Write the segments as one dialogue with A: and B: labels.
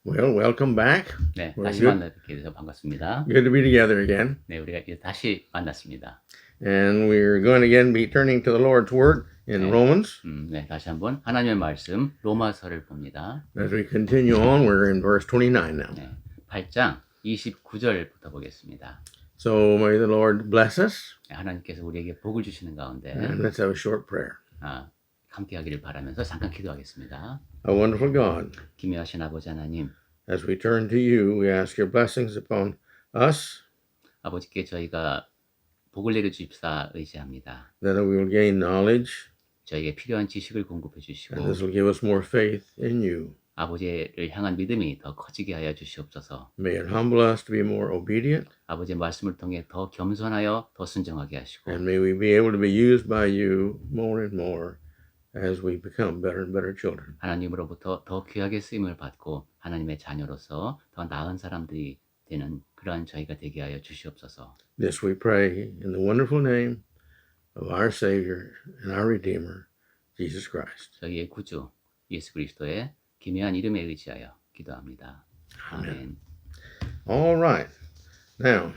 A: Well, welcome back.
B: 네,
A: We're
B: 다시
A: good,
B: 만나뵙게 돼서 반갑습니다.
A: good to be together again.
B: 네, 우리가 이제 다시 만났습니다.
A: And we're going to again be turning to the Lord's Word in
B: 네,
A: Romans.
B: 네, 다시 한번 하나님의 말씀 로마서를 봅니다.
A: As we continue on, we're in verse 29 now.
B: 네, 8장 29절부터 보겠습니다.
A: So may the Lord bless us.
B: 네, 하나님께서 우리에게 복을 주시는 가운데
A: And let's have a short prayer.
B: 함께 하기를 바라면서 잠깐 기도하겠습니다.
A: Our wonderful God,
B: 기묘하신 아버지 하나님,
A: as we turn to you, we ask your blessings upon us,
B: 아버지께 저희가 복을 내려주십사 의지합니다.
A: that we will gain knowledge,
B: 저에게 필요한 지식을 공급해 주시고
A: and this will give us more faith in you.
B: 아버지를 향한 믿음이 더 커지게 하여 주시옵소서.
A: May it humble us to be more obedient,
B: 아버지의 말씀을 통해 더 겸손하여 더 순종하게 하시고
A: and may we be able to be used by you more and more as we become better and better children.
B: 하나님으로부터 더 귀하게 쓰임을 받고 하나님의 자녀로서 더 나은 사람들이 되는 그러한 저희가 되게 하여 주시옵소서.
A: This we pray in the wonderful name of our Savior and our Redeemer, Jesus Christ.
B: 저희의 구주 예수 그리스도의 기묘한 이름에 의지하여 기도합니다. 아멘.
A: All right. Now,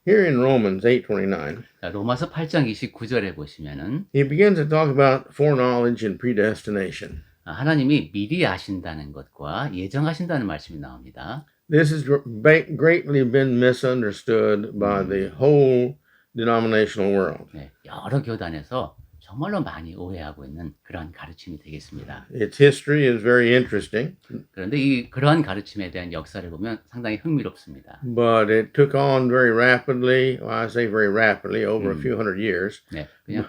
A: here in Romans 8:29,
B: 로마서 8장 29절에 보시면은
A: he begins to talk about foreknowledge and predestination.
B: 하나님이 미리 아신다는 것과 예정하신다는 말씀이 나옵니다.
A: This has greatly been misunderstood by the whole denominational world.
B: 네, 여러 교단에서 정말로 많이 오해하고 있는 그러한 가르침이 되겠습니다.
A: Its history is very interesting,
B: 그런데 그러한 가르침에 대한 역사를 보면 상당히 흥미롭습니다.
A: but it took on very rapidly, well, I say very rapidly, over a few hundred years.
B: 네, 그냥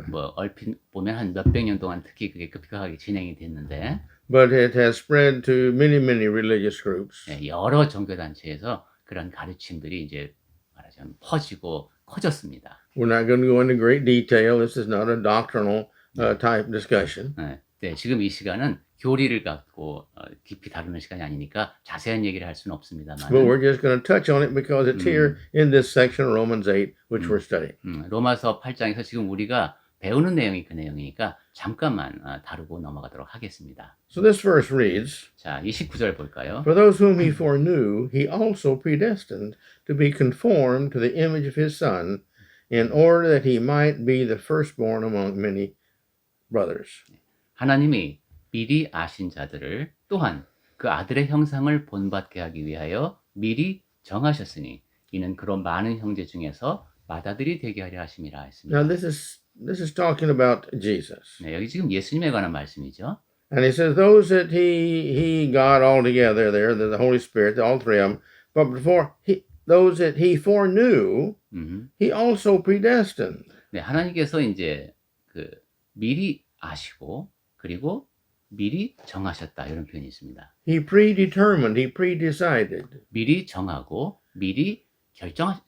B: 뭐 얼핏 보면 한 몇백 년 동안 특히 그게 급격하게 진행이 됐는데,
A: But it has spread to many, many religious groups.
B: 네, 여러 종교 단체에서 그런 가르침들이 이제 말하자면 퍼지고 커졌습니다.
A: We're not going to go into great detail. This is not a doctrinal type discussion.
B: 네, 지금 이 시간은 교리를 갖고 깊이 다루는 시간이 아니니까 자세한 얘기를 할 수는 없습니다만.
A: But we're just going to touch on it because it's here in this section of Romans 8, which we're studying.
B: 로마서 8장에서 지금 우리가 배우는 내용이 그 내용이니까 잠깐만 다루고 넘어가도록 하겠습니다.
A: So this verse reads,
B: 자, 29절 볼까요?
A: For those whom he foreknew, he also predestined to be conformed to the image of his Son, in order that he might be the firstborn among many brothers.
B: 하나님이 미리 아신 자들을 또한 그 아들의 형상을 본받게 하기 위하여 미리 정하셨으니 이는 그런 많은 형제 중에서 맏아들이 되게 하려 하심이라 했습니다.
A: Now this is talking about Jesus.
B: 네, 여기 지금 예수님에 관한 말씀이죠.
A: And he says those that he got all together there, the Holy Spirit, all three of them, but those that he foreknew, he also predestined.
B: 네, 하나님께서 이제 그 미리 아시고 그리고 미리 정하셨다 이런 표현이 있습니다.
A: He predetermined, he predecided.
B: 미리 정하고 미리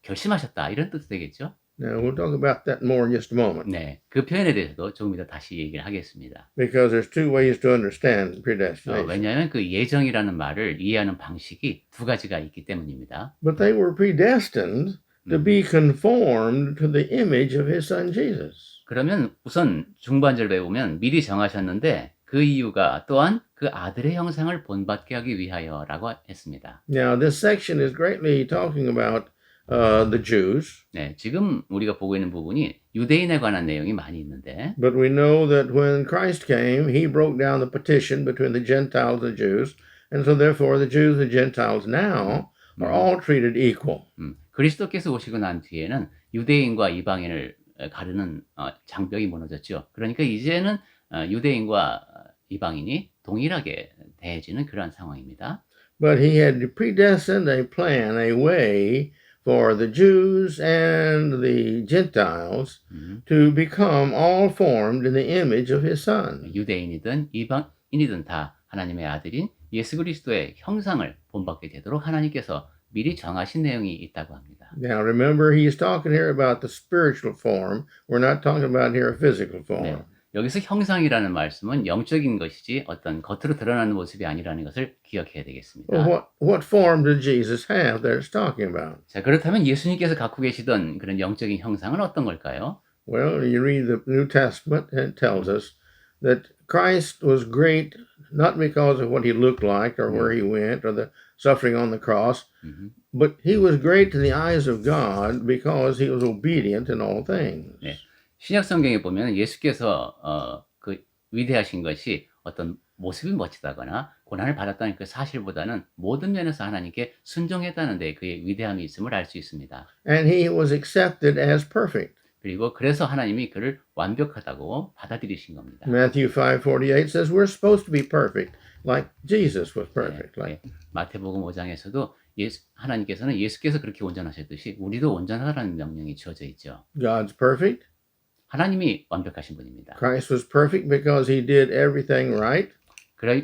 B: 결심하셨다 이런 뜻이 되겠죠?
A: Now we'll talk about that more in just a moment.
B: 네, 그 표현에 대해서도 조금 이따 다시 얘기를 하겠습니다.
A: Because there's two ways to understand predestination.
B: 왜냐하면 그 예정이라는 말을 이해하는 방식이 두 가지가 있기 때문입니다.
A: But they were predestined to be conformed to the image of his son Jesus.
B: 그러면 우선 중반절 배우면 미리 정하셨는데 그 이유가 또한 그 아들의 형상을 본받게 하기 위하여라고 했습니다.
A: Now this section is greatly talking about the Jews.
B: 네, 지금 우리가 보고 있는 부분이 유대인에 관한 내용이 많이 있는데.
A: But we know that when Christ came, he broke down the partition between the Gentiles and the Jews, and so therefore the Jews and Gentiles now are all treated equal.
B: 그리스도께서 오시고 난 뒤에는 유대인과 이방인을 가르는 장벽이 무너졌죠. 그러니까 이제는 유대인과 이방인이 동일하게 대해지는 그러한 상황입니다.
A: But he had predestined a plan, a way for the Jews and the Gentiles to become all formed in the image of his Son.
B: 유대인이든 이방인이든 다 하나님의 아들인 예수 그리스도의 형상을 본받게 되도록 하나님께서 미리 정하신 내용이 있다고 합니다.
A: Now remember, he's talking here about the spiritual form. We're not talking about here a physical form.
B: 네, 여기서 형상이라는 말씀은 영적인 것이지 어떤 겉으로 드러나는 모습이 아니라는 것을 기억해야 되겠습니다.
A: Well, what form did Jesus have that it's talking about?
B: 자, 그렇다면 예수님께서 갖고 계시던 그런 영적인 형상은 어떤 걸까요?
A: Well, you read the New Testament and it tells us that Christ was great not because of what he looked like or where he went or the suffering on the cross, but he was great in the eyes of God because he was obedient in all things.
B: 네. 신약 성경에 보면 예수께서 그 위대하신 것이 어떤 모습이 멋지다거나 고난을 받았다는 그 사실보다는 모든 면에서 하나님께 순종했다는 데 그의 위대함이 있음을 알 수 있습니다.
A: And he was accepted as perfect.
B: 그리고 그래서 하나님이 그를 완벽하다고 받아들이신 겁니다.
A: Matthew 5:48 says we're supposed to be perfect like Jesus was perfect.
B: 네, 마태복음 5장에서도 하나님께서는 예수께서 그렇게 온전하셨듯이 우리도 온전하라는 명령이 주어져 있죠.
A: God's perfect.
B: 하나님이 완벽하신 분입니다.
A: Christ was perfect because he did everything right.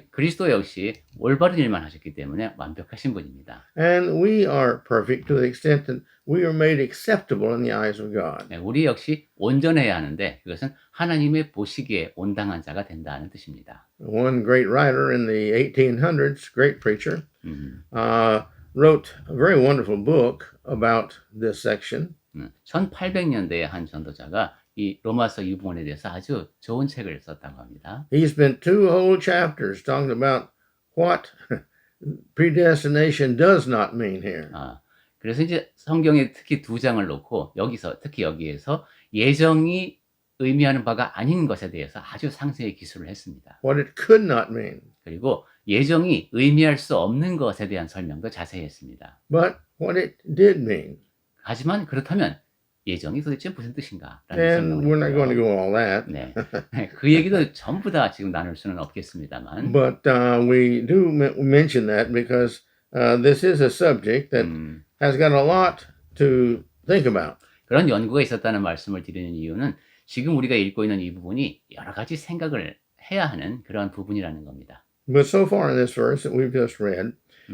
B: 그리스도 역시 올바른 일만 하셨기 때문에 완벽하신 분입니다.
A: And we are perfect to the extent that we are made acceptable in the eyes of God.
B: 네, 우리 역시 온전해야 하는데 그것은 하나님의 보시기에 온당한 자가 된다는 뜻입니다.
A: One great writer in the 1800s, great preacher, wrote a very wonderful book about this section.
B: 1800년대의 한 전도자가 이 로마서 이 부분에 대해서 아주 좋은 책을 썼다고 합니다.
A: He spent 2 whole chapters talking about what predestination does not mean here.
B: 그래서 이제 성경에 특히 2장을 놓고 특히 여기에서 예정이 의미하는 바가 아닌 것에 대해서 아주 상세히 기술을 했습니다.
A: What it could not mean.
B: 그리고 예정이 의미할 수 없는 것에 대한 설명도 자세히 했습니다.
A: But what it did mean.
B: 하지만 그렇다면 예정이 도대체 무슨 뜻인가?
A: And we're not going to go all that.
B: 네. 그 얘기도 전부 다 지금 나눌 수는 없겠습니다만.
A: But we do mention that because this is a subject that has got a lot to think about.
B: 그런 연구가 있었다는 말씀을 드리는 이유는 지금 우리가 읽고 있는 이 부분이 여러 가지 생각을 해야 하는 그런 부분이라는 겁니다.
A: But so far in this verse that we've just read,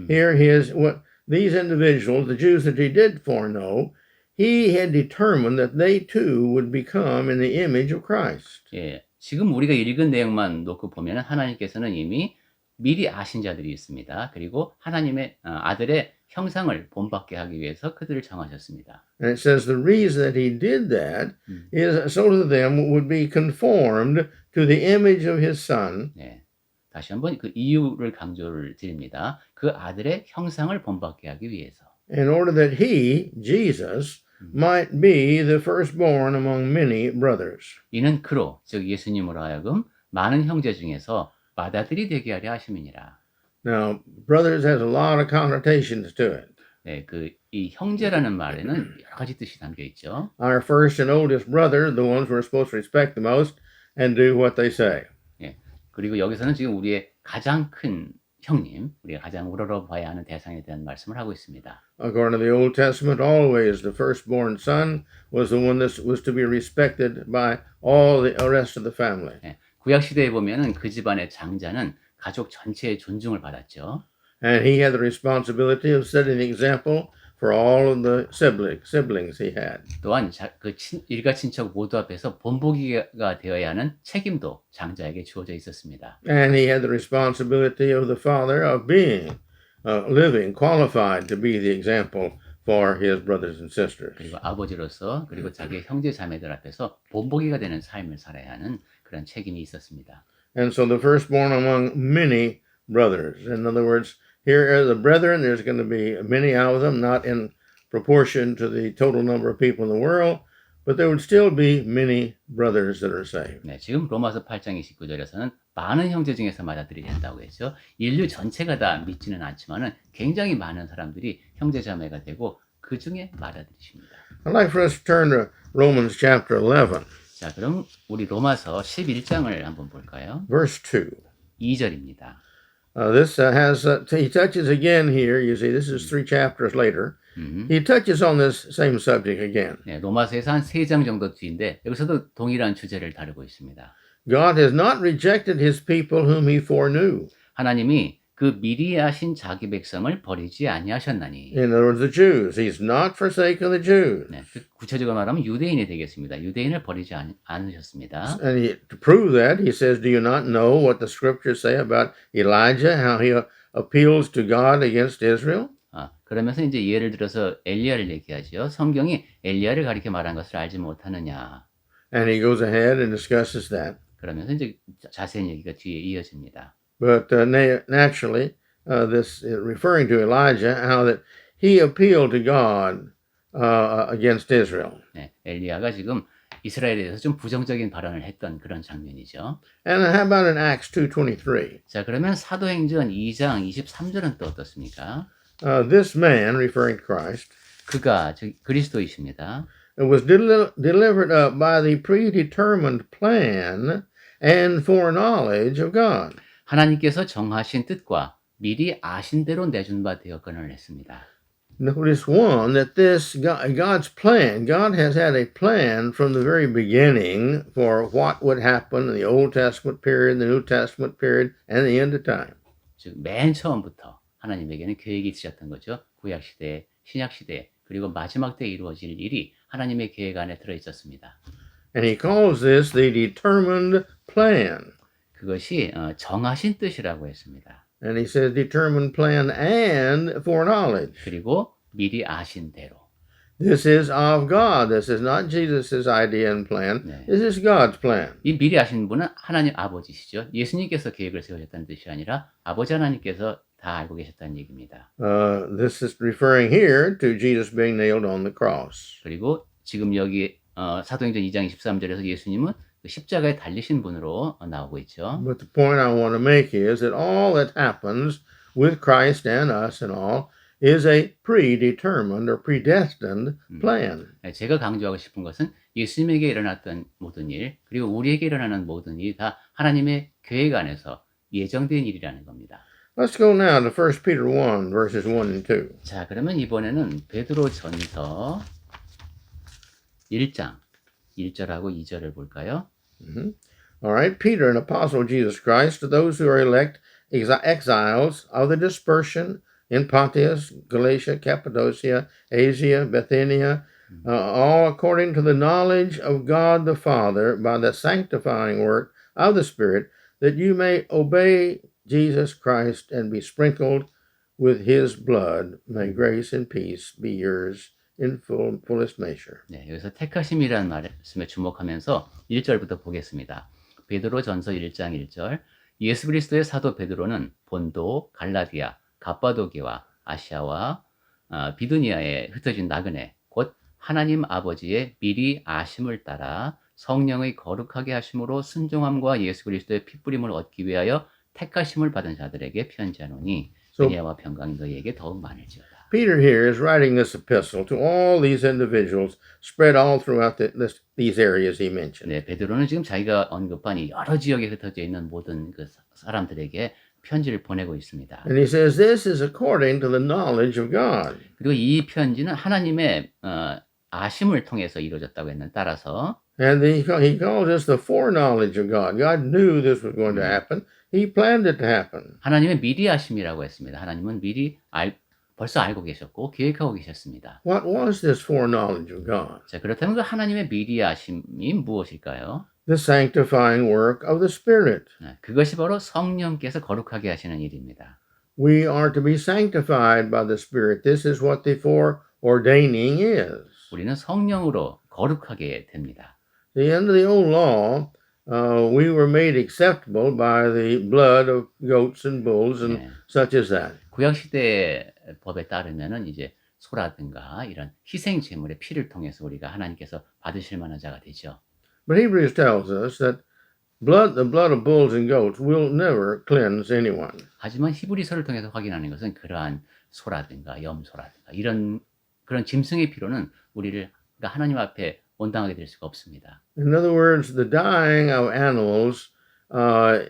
A: here is what these individuals, the Jews that he did foreknow, he had determined that they too would become in the image of Christ.
B: 예, 지금 우리가 읽은 내용만 놓고 보면 하나님께서는 이미 미리 아신 자들이 있습니다. 그리고 하나님의 아들의 형상을 본받게 하기 위해서 그들을 정하셨습니다.
A: And it says the reason that he did that is so that them would be conformed to the image of his son.
B: 네, 다시 한번 그 이유를 강조를 드립니다. 그 아들의 형상을 본받게 하기 위해서.
A: In order that he, Jesus, might be the firstborn among many brothers.
B: 이는 그로, 즉 예수님으로 하여금 많은 형제 중에서 맏아들이 되게 하려 하심이니라.
A: Now, brothers has a lot of connotations to it.
B: 네, 이 형제라는 말에는 여러 가지 뜻이 담겨 있죠.
A: Our first and oldest brother, the ones we're supposed to respect the most and do what they say.
B: 예, 그리고 여기서는 지금 우리의 가장 큰 형님, 우리가 가장 우러러봐야 하는 대상에 대한 말씀을 하고 있습니다.
A: According to the Old Testament, always the firstborn son was the one that was to be respected by all the rest of the family.
B: 예, 구약 시대에 보면은 그 집안의 장자는 가족 전체의 존중을 받았죠.
A: And he had the responsibility of setting the example for all of the siblings he had.
B: 또한 일가 친척 모두 앞에서 본보기가 되어야 하는 책임도 장자에게 주어져 있었습니다.
A: And he had the responsibility of the father of being living, qualified to be the example for his brothers and sisters.
B: 그리고 아버지로서 그리고 자기의 형제 자매들 앞에서 본보기가 되는 삶을 살아야 하는 그런 책임이 있었습니다.
A: And so the firstborn among many brothers. In other words, here are the brethren. There's going to be many of them, not in proportion to the total number of people in the world, but there would still be many brothers that are saved.
B: 네, 지금 로마서 8장 29절에서는 많은 형제 중에서 맏아들이 된다고 했죠. 인류 전체가 다 믿지는 않지만은 굉장히 많은 사람들이 형제 자매가 되고 그 중에 맏아들이십니다.
A: I'd like for us to turn to Romans chapter 11.
B: 자, 그럼 우리 로마서 11장을 한번 볼까요?
A: Verse 2.
B: 2절입니다.
A: This has, he touches again here, you see, this is 3 chapters later. He touches on this same subject again.
B: 네, 로마서에서 한 3장 정도 뒤인데 여기서도 동일한 주제를 다루고 있습니다.
A: God has not rejected his people whom he foreknew.
B: 하나님이 그 미리 아신 자기 백성을 버리지 아니하셨나니.
A: In other words, the Jews. He's not forsaken the Jews.
B: 네, 구체적으로 말하면 유대인이 되겠습니다. 유대인을 버리지 않으셨습니다.
A: And to prove that, he says, do you not know what the scriptures say about Elijah, how he appeals to God against Israel?
B: 그러면서 이제 예를 들어서 엘리야를 얘기하죠. 성경이 엘리야를 가리켜 말한 것을 알지 못하느냐.
A: And he goes ahead and discusses that.
B: 그러면서 이제 자세한 얘기가 뒤에 이어집니다.
A: But naturally, this is referring to Elijah, how that he appealed to God against Israel.
B: 네, 엘리야가 지금 이스라엘에 대해서 좀 부정적인 발언을 했던 그런 장면이죠.
A: And how about in Acts 2:23?
B: 자, 그러면 사도행전 2장 23절은 또 어떻습니까?
A: This man, referring to Christ,
B: 그가 즉 그리스도이십니다.
A: was delivered up by the predetermined plan and foreknowledge of God.
B: 하나님께서 정하신 뜻과 미리 아신 대로 내준 바 되었건을 했습니다.
A: Notice one, that this God's plan, God has had a plan from the very beginning for what would happen in the Old Testament period, the New Testament period, and the end of time.
B: 즉 맨 처음부터 하나님에게는 계획이 있으셨던 거죠. 구약 시대, 신약 시대, 그리고 마지막 때 이루어질 일이 하나님의 계획 안에 들어 있었습니다.
A: And he calls this the determined plan.
B: 그것이 정하신 뜻이라고 했습니다.
A: And he says determined plan and foreknowledge.
B: 그리고 미리 아신 대로.
A: This is of God. This is not Jesus' idea and plan.
B: 네.
A: This is God's plan.
B: 이 미리 아신 분은 하나님 아버지시죠. 예수님께서 계획을 세우셨다는 뜻이 아니라 아버지 하나님께서 다 알고 계셨다는 얘기입니다.
A: This is referring here to Jesus being nailed on the cross.
B: 그리고 지금 여기 사도행전 2장 23절에서 예수님은 그 십자가에 달리신 분으로 나오고 있죠.
A: But the point I want to make is that all that happens with Christ and us and all is a predetermined or predestined plan.
B: 제가 강조하고 싶은 것은 예수님에게 일어났던 모든 일, 그리고 우리에게 일어나는 모든 일이 다 하나님의 계획 안에서 예정된 일이라는 겁니다.
A: Let's go now to 1 Peter 1, verses 1 and 2.
B: 자, 그러면 이번에는 베드로전서 1장 1절하고 2절을 볼까요?
A: All right, Peter, an apostle of Jesus Christ, to those who are elect exiles of the dispersion in Pontus, Galatia, Cappadocia, Asia, Bithynia, all according to the knowledge of God the Father by the sanctifying work of the Spirit, that you may obey Jesus Christ and be sprinkled with his blood. May grace and peace be yours in fullest measure.
B: 네, 여기서 택하심이라는 말씀에 주목하면서 1절부터 보겠습니다. 베드로전서 1장 1절. 예수 그리스도의 사도 베드로는 본도, 갈라디아, 갑바도기와 아시아와 비두니아에 흩어진 나그네 곧 하나님 아버지의 미리 아심을 따라 성령의 거룩하게 하심으로 순종함과 예수 그리스도의 핏부림을 얻기 위하여 택하심을 받은 자들에게 편지하노니 은혜와 평강이 너희에게 더욱 많을지어다.
A: Peter here is writing this epistle to all these individuals spread all throughout these areas he mentioned.
B: 네, 베드로는 지금 자기가 언급한 이 여러 지역에 흩어져 있는 모든 그 사람들에게 편지를 보내고 있습니다.
A: And he says this is according to the knowledge of God.
B: 그리고 이 편지는 하나님의 아심을 통해서 이루어졌다고 했는 따라서
A: And he calls this the foreknowledge of God. God knew this was going to happen. He planned it to happen.
B: 하나님의 미리 아심이라고 했습니다. 하나님은 미리 벌써 알고 계셨고 계획하고 계셨습니다.
A: What was this foreknowledge of God?
B: 자, 그렇다면 그 하나님의 미리 아심이 무엇일까요?
A: The sanctifying work of the Spirit.
B: 그것이 바로 성령께서 거룩하게 하시는 일입니다.
A: We are to be sanctified by the Spirit. This is what the foreordaining is.
B: 우리는 성령으로 거룩하게 됩니다.
A: At the end of the old law, we were made acceptable by the blood of goats and bulls and such as that.
B: 구약 시대의 법에 따르면은 이제 소라든가 이런 희생 제물의 피를 통해서 우리가 하나님께서 받으실 만한 자가 되죠.
A: But Hebrews tells us that the blood of bulls and goats will never cleanse anyone.
B: 하지만 히브리서를 통해서 확인하는 것은 그러한 소라든가 염소라든가 이런 그런 짐승의 피로는 우리를 하나님 앞에 온당하게 될 수가 없습니다.
A: In other words, the dying of animals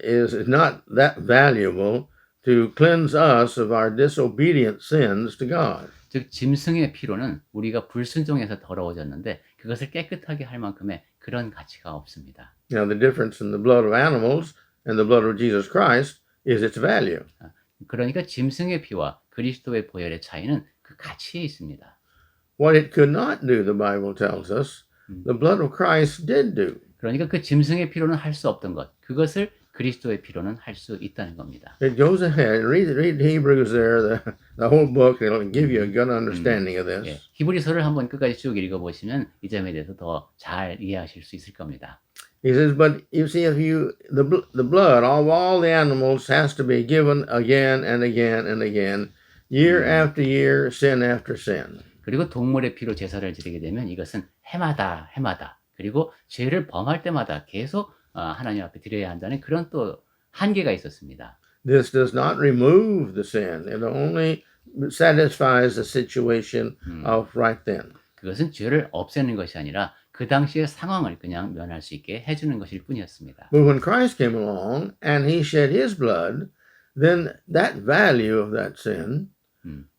A: is not that valuable to cleanse us of our disobedient sins to God.
B: 즉 짐승의 피로는 우리가 불순종해서 더러워졌는데 그것을 깨끗하게 할 만큼의 그런 가치가 없습니다.
A: Now, the difference in the blood of animals and the blood of Jesus Christ is its value.
B: 그러니까 짐승의 피와 그리스도의 보혈의 차이는 그 가치에 있습니다.
A: What it could not do, the Bible tells us, the blood of Christ did do.
B: 그러니까 그 짐승의 피로는 할 수 없던 것, 그것을 그리스도의 피로는 할 수 있다는 겁니다.
A: It goes ahead. Read Hebrews there, the whole book. It'll give you a good understanding of this.
B: 예, 히브리서를 한번 끝까지 쭉 읽어보시면 이 점에 대해서 더 잘 이해하실 수 있을 겁니다.
A: He says, but you see, if the blood of all the animals has to be given again and again and again, year after year, sin after sin.
B: 그리고 동물의 피로 제사를 드리게 되면 이것은 해마다 그리고 죄를 범할 때마다 계속 하나님 앞에 드려야 한다는 그런 또 한계가 있었습니다.
A: This does not remove the sin. It only satisfies the situation of right then.
B: 그것은 죄를 없애는 것이 아니라 그 당시의 상황을 그냥 면할 수 있게 해주는 것일 뿐이었습니다.
A: But when Christ came along and he shed his blood, then that value of that sin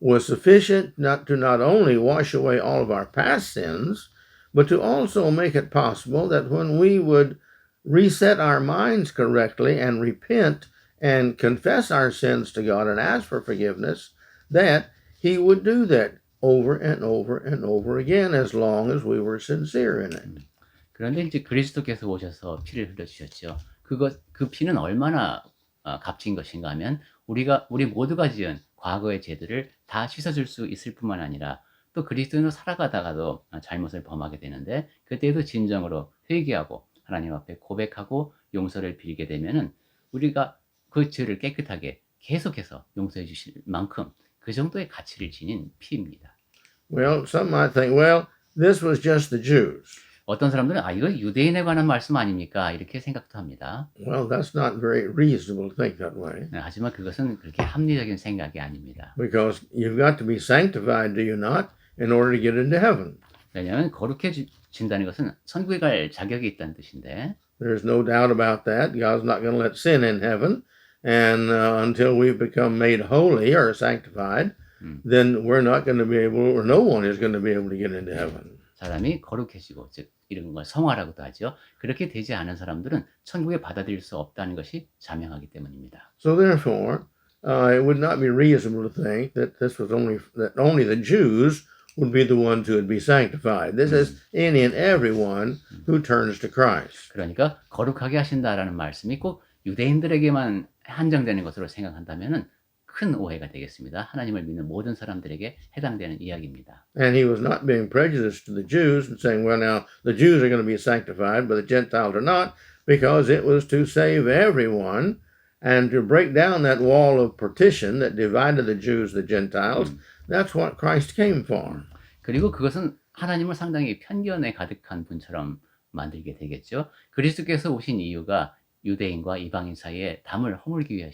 A: was sufficient to not only wash away all of our past sins, but to also make it possible that when we would reset our minds correctly and repent and confess our sins to God and ask for forgiveness, that he would do that over and over and over again as long as we were sincere in it.
B: 그런데 이제 그리스도께서 오셔서 피를 흘려주셨죠. 그 피는 얼마나 값진 것인가 하면 우리 모두가 지은 과거의 죄들을 다 씻어줄 수 있을 뿐만 아니라 또 그리스도인으로 살아가다가도 잘못을 범하게 되는데 그때도 진정으로 회개하고 하나님 앞에 고백하고 용서를 빌게 되면은 우리가 그 죄를 깨끗하게 계속해서 용서해 주실 만큼 그 정도의 가치를 지닌 피입니다.
A: Well, some might think, well, this was just the Jews.
B: 어떤 사람들은 이거 유대인에 관한 말씀 아닙니까? 이렇게 생각도 합니다.
A: Well, that's not very reasonable to think that way.
B: 하지만 그것은 그렇게 합리적인 생각이 아닙니다.
A: Because you've got to be sanctified, do you not, in order to get into heaven.
B: 왜냐하면 거룩해진다는 것은 천국에 갈 자격이 있다는 뜻인데
A: There's no doubt about that. God's not going to let sin in heaven. And until we've become made holy or sanctified, then we're not going to be able, or no one is going to be able to get into heaven.
B: 사람이 거룩해지고 즉 이런 걸 성화라고도 하죠. 그렇게 되지 않은 사람들은 천국에 받아들일 수 없다는 것이 자명하기 때문입니다.
A: So therefore, it would not be reasonable to think that only the Jews would be the ones who would be sanctified. This is any and everyone who turns to Christ.
B: 그러니까 거룩하게 하신다라는 말씀이 꼭 유대인들에게만 한정되는 것으로 생각한다면은 큰 오해가 되겠습니다. 하나님을 믿는 모든 사람들에게 해당되는 이야기입니다.
A: And he was not being prejudiced to the Jews and saying, well, now the Jews are going to be sanctified, but the Gentiles are not, because it was to save everyone and to break down that wall of partition that divided the Jews and the Gentiles. That's what Christ came for.
B: 그리고 그것은 하나님을 상당히 편견에 가득한 분처럼 만들게 되겠죠. 그리스도께서 오신 이유가 유대인과 이방인 사이에 담을 허물기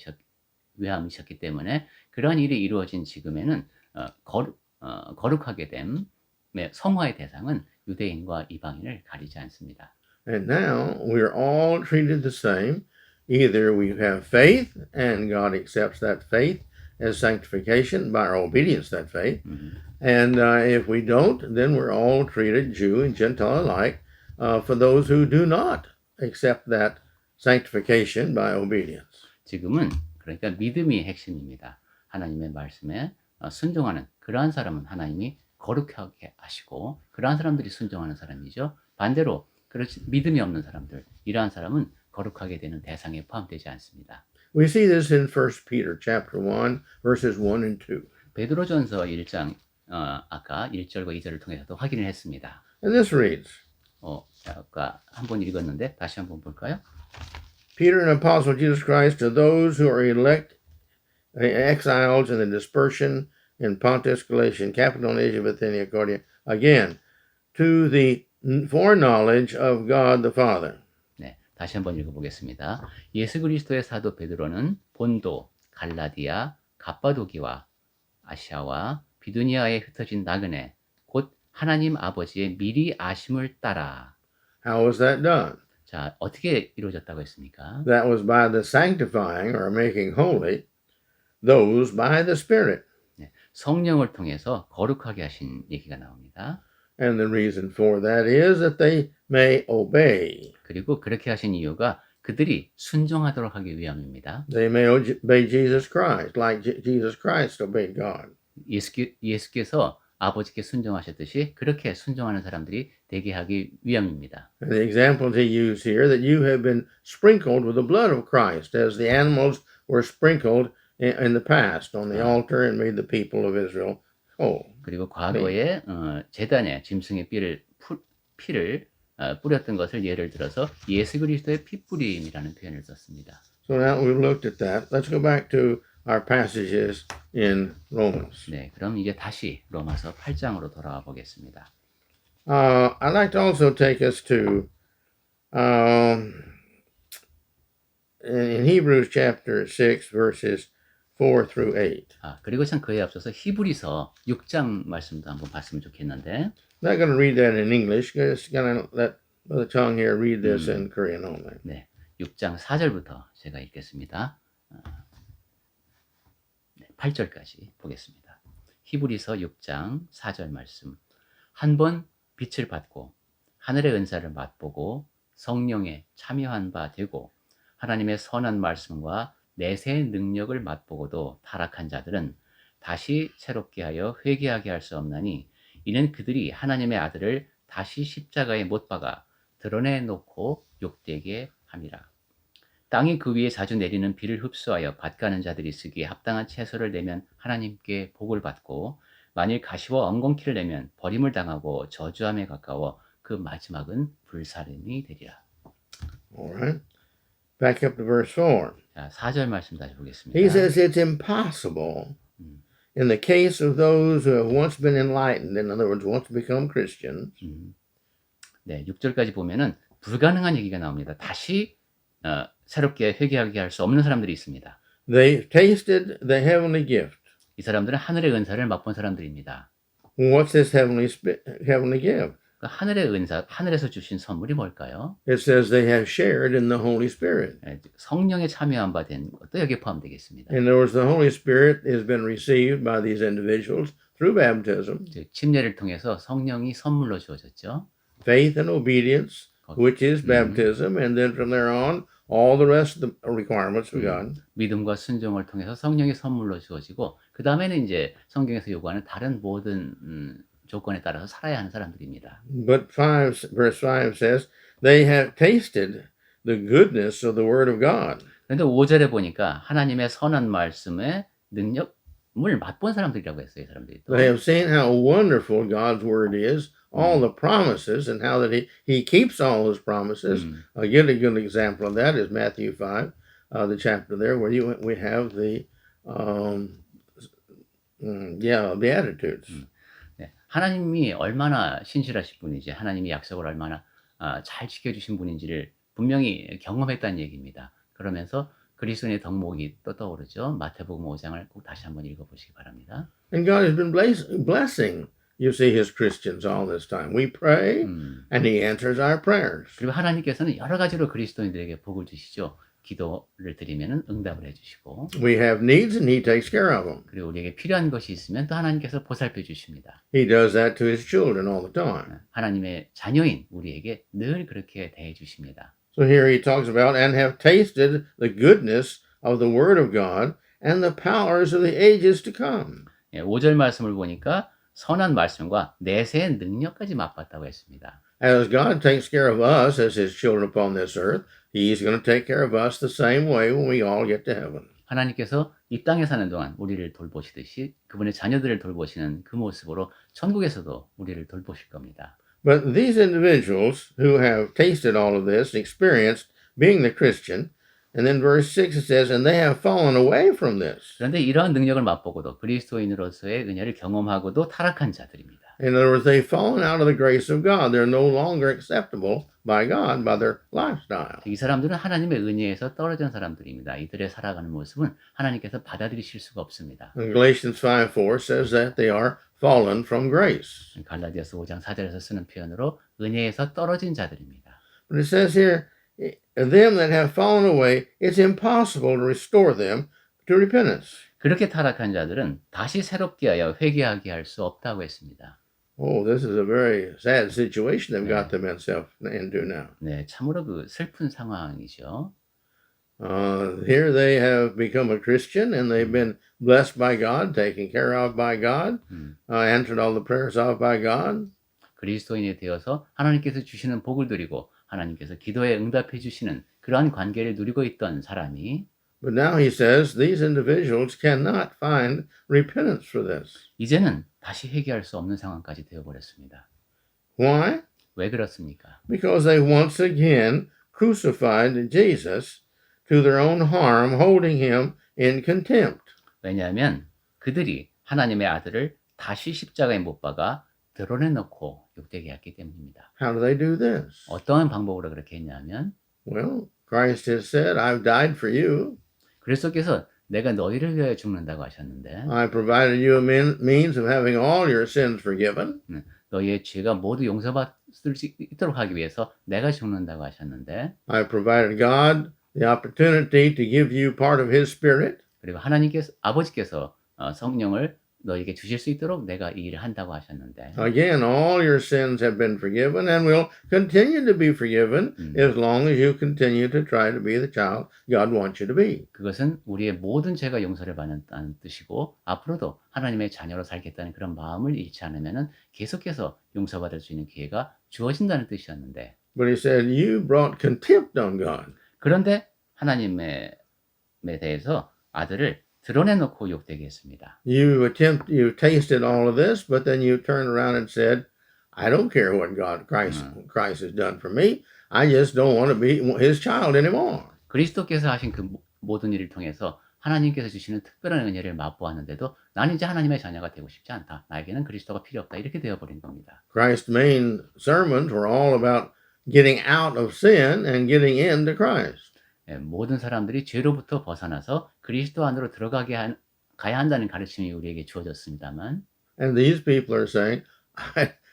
B: 위함이셨기 때문에 그러한 일이 이루어진 지금에는 거룩하게 됨, 성화의 대상은 유대인과 이방인을 가리지 않습니다.
A: And now we're all treated the same. Either we have faith and God accepts that faith as sanctification by our obedience to that faith. And if we don't, then we're all treated, Jew and Gentile alike, for those who do not accept that sanctification by obedience.
B: 지금은 그러니까 믿음이 핵심입니다. 하나님의 말씀에 순종하는 그러한 사람은 하나님이 거룩하게 하시고 그러한 사람들이 순종하는 사람이죠. 반대로 믿음이 없는 사람들, 이러한 사람은 거룩하게 되는 대상에 포함되지 않습니다.
A: We see this in 1 Peter chapter 1 verses 1 and 2.
B: 베드로전서 1장 아까 1절과 2절을 통해서도 확인을 했습니다.
A: And this reads,
B: 아까 한번 읽었는데 다시 한번 볼까요?
A: Peter, an apostle of Jesus Christ, to those who are elect, exiles in the dispersion in Pontus, Galatia, and Cappadocia, Asia, Bithynia, Cordia, again, to the foreknowledge of God the Father.
B: 네, 다시 한번 읽어보겠습니다. 예수 그리스도의 사도 베드로는 본도, 갈라디아, 갑바도기와 아시아와 비두니아에 흩어진 나그네, 곧 하나님 아버지의 미리 아심을 따라.
A: How was that done?
B: 자, 어떻게 이루어졌다고 했습니까?
A: That was by the sanctifying or making holy those by the Spirit.
B: 네, 성령을 통해서 거룩하게 하신 얘기가 나옵니다.
A: And the reason for that is that they may obey.
B: 그리고 그렇게 하신 이유가 그들이 순종하도록 하기 위함입니다.
A: They may obey Jesus Christ, like Jesus Christ obeyed God.
B: 예수께서 아버지께 순종하셨듯이 그렇게 순종하는 사람들이 되게 하기 위함입니다.
A: And the examples he used here, that you have been sprinkled with the blood of Christ, as the animals were sprinkled in the past on the altar and made the people of Israel whole.
B: 그리고 과거에 제단에 짐승의 피를 뿌렸던 것을 예를 들어서 예수 그리스도의 핏뿌림이라는 표현을 썼습니다.
A: So now we've looked at that. Let's go back to our passages in Romans.
B: 네, 그럼 이제 다시 로마서 8장으로 돌아와 보겠습니다.
A: I'd like to also take us to in Hebrews chapter 6, verses 4 through 8.
B: 그리고 참 그에 앞서서 히브리서 6장 말씀도 한번 봤으면 좋겠는데
A: I'm not going to read that in English. Just going to let Brother Chung here read this in Korean only.
B: 네, 6장 4절부터 제가 읽겠습니다. 8절까지 보겠습니다. 히브리서 6장 4절 말씀. 한 번 빛을 받고 하늘의 은사를 맛보고 성령에 참여한 바 되고 하나님의 선한 말씀과 내세의 능력을 맛보고도 타락한 자들은 다시 새롭게 하여 회개하게 할 수 없나니 이는 그들이 하나님의 아들을 다시 십자가에 못 박아 드러내놓고 욕되게 함이라. 땅이 그 위에 자주 내리는 비를 흡수하여 밭가는 자들이 쓰기에 합당한 채소를 내면 하나님께 복을 받고 만일 가시와 엉겅퀴를 내면 버림을 당하고 저주함에 가까워 그 마지막은 불사름이 되리라.
A: All right. Back up to verse 4.
B: 자, 4절 말씀 다시 보겠습니다.
A: He says it's impossible in the case of those who have once been enlightened, in other words, once become Christians,
B: 네, 6절까지 보면은 불가능한 얘기가 나옵니다. 다시 새롭게 회개하게 할 수 없는 사람들이 있습니다.
A: they tasted the heavenly gift.
B: 이 사람들은 하늘의 은사를 맛본 사람들입니다.
A: What's this heavenly gift?
B: 그 하늘의 은사, 하늘에서 주신 선물이 뭘까요?
A: It says they have shared in the Holy Spirit.
B: 성령에 참여한 바 된 것도 여기에 포함되겠습니다.
A: In other words, the Holy Spirit has been received by these individuals through baptism,
B: 즉 침례를 통해서 성령이 선물로 주어졌죠.
A: faith and obedience, which is baptism, and then from there on, all the rest of the requirements of God.
B: 믿음과 순종을 통해서 성령의 선물로 주어지고 그 다음에는 이제 성경에서 요구하는 다른 모든 조건에 따라서 살아야 하는 사람들입니다.
A: But verse 5 says, they have tasted the goodness of the Word of God.
B: 그런데 5절에 보니까 하나님의 선한 말씀의 능력을 맛본 사람들이라고 했어요. 이 사람들이 또.
A: They have seen how wonderful God's Word is, all the promises, and how that He keeps all His promises. A good example of that is Matthew 5, the chapter there where we have the Beatitudes.
B: 네, 하나님이 얼마나 신실하신 분인지, 하나님이 약속을 얼마나 잘 지켜주신 분인지를 분명히 경험했다는 얘기입니다. 그러면서 그리스도인의 덕목이 또 떠오르죠. 마태복음 5장을 꼭 다시 한번 읽어보시기 바랍니다.
A: And God has been blessing, you see, His Christians all this time. We pray, and He answers our prayers.
B: 그리고 하나님께서는 여러 가지로 그리스도인들에게 복을 주시죠. 기도를 드리면 응답을 해주시고
A: We have needs, and He takes care of them.
B: 그리고 우리에게 필요한 것이 있으면 또 하나님께서 보살펴 주십니다.
A: He does that to His children all the time.
B: 하나님의 자녀인 우리에게 늘 그렇게 대해 주십니다.
A: So here He talks about, and have tasted the goodness of the Word of God and the powers of the ages to come.
B: 5절 말씀을 보니까 선한 말씀과 내세의 능력까지 맛봤다고 했습니다.
A: As God takes care of us as His children upon this earth, He's going to take care of us the same way when we all get to heaven.
B: 하나님께서 이 땅에 사는 동안 우리를 돌보시듯이 그분의 자녀들을 돌보시는 그 모습으로 천국에서도 우리를 돌보실 겁니다.
A: But these individuals who have tasted all of this, experienced being the Christian, and then verse 6 it says, and they have fallen away from this.
B: 그런데 이러한 능력을 맛보고도 그리스도인으로서의 은혜를 경험하고도 타락한 자들입니다.
A: In other words, they've fallen out of the grace of God. They're no longer acceptable by God by their lifestyle.
B: 이 사람들은 하나님의 은혜에서 떨어진 사람들입니다. 이들의 살아가는 모습은 하나님께서 받아들이실 수가 없습니다.
A: And Galatians 5:4 says that they are fallen from grace.
B: 갈라디아서 5장 4절에서 쓰는 표현으로 은혜에서 떨어진 자들입니다.
A: But it says here, them that have fallen away, it's impossible to restore them to repentance.
B: 그렇게 타락한 자들은 다시 새롭게 하여 회개하게 할 수 없다고 했습니다.
A: Oh, this is a very sad situation they've got themselves into now.
B: 네, 참으로 그 슬픈 상황이죠.
A: Here they have become a Christian and they've been blessed by God, taken care of by God, answered all the prayers of by God.
B: 그리스도인이 되어서 하나님께서 주시는 복을 드리고 하나님께서 기도에 응답해 주시는 그러한 관계를 누리고 있던 사람이
A: But now he says these individuals cannot find repentance for this.
B: 이제는 다시 회개할 수 없는 상황까지 되어버렸습니다.
A: Why?
B: 왜 그렇습니까?
A: Because they once again crucified Jesus to their own harm, holding him in contempt.
B: 왜냐하면 그들이 하나님의 아들을 다시 십자가에 못 박아 드러내놓고 욕되게 했기 때문입니다.
A: How do they do this?
B: 어떠한 방법으로 그렇게 했냐면
A: Well, Christ has said, I've died for you.
B: 그리스도께서 내가 너희를 위하여 죽는다고 하셨는데
A: I provided you a means of having all your sins forgiven.
B: 너희의 죄가 모두 용서받을 수 있도록 하기 위해서 내가 죽는다고 하셨는데
A: I provided God the opportunity to give you part of his spirit.
B: 그리고 하나님께서 아버지께서 성령을 너에게 주실 수 있도록 내가 이 일을 한다고 하셨는데
A: Again, all your sins have been forgiven and will continue to be forgiven as long as you continue to try to be the child God wants you to be.
B: 그것은 우리의 모든 죄가 용서를 받는다는 뜻이고 앞으로도 하나님의 자녀로 살겠다는 그런 마음을 잃지 않으면은 계속해서 용서받을 수 있는 기회가 주어진다는 뜻이었는데
A: But he said, you brought contempt on God.
B: 그런데 하나님에 대해서 아들을 드러내놓고 욕되게 했습니다.
A: You tasted all of this, but then you turned around and said, I don't care what Christ has done for me. I just don't want to be his child anymore.
B: 그리스도께서 하신 그 모든 일을 통해서 하나님께서 주시는 특별한 은혜를 맛보았는데도 나는 이제 하나님의 자녀가 되고 싶지 않다. 나에게는 그리스도가 필요 없다. 이렇게 되어버린 겁니다.
A: Christ's main sermons were all about getting out of sin and getting into Christ.
B: 모든 사람들이 죄로부터 벗어나서 그리스도 안으로 가야 한다는 가르침이 우리에게 주어졌습니다만
A: And these people are saying,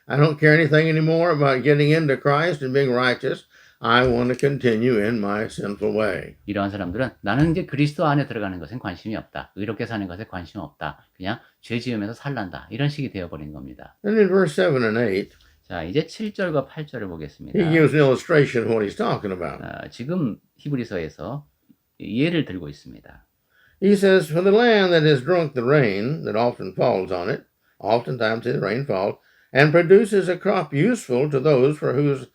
A: I don't care anything anymore about getting into Christ and being righteous. I want to continue in my sinful way.
B: 이러한 사람들은 나는 이제 그리스도 안에 들어가는 것엔 관심이 없다. 의롭게 사는 것에 관심 없다. 그냥 죄 지으면서 살란다. 이런 식이 되어버린 겁니다.
A: And in verse 7 and 8,
B: 자, 이제 7절과 8절을 보겠습니다.
A: he gives an illustration of what he's talking about.
B: 지금 히브리서에서 예를 들고 있습니다.
A: He says, for the land that has drunk the rain that often falls on it, oftentimes the rain falls, and produces a crop useful to those for whose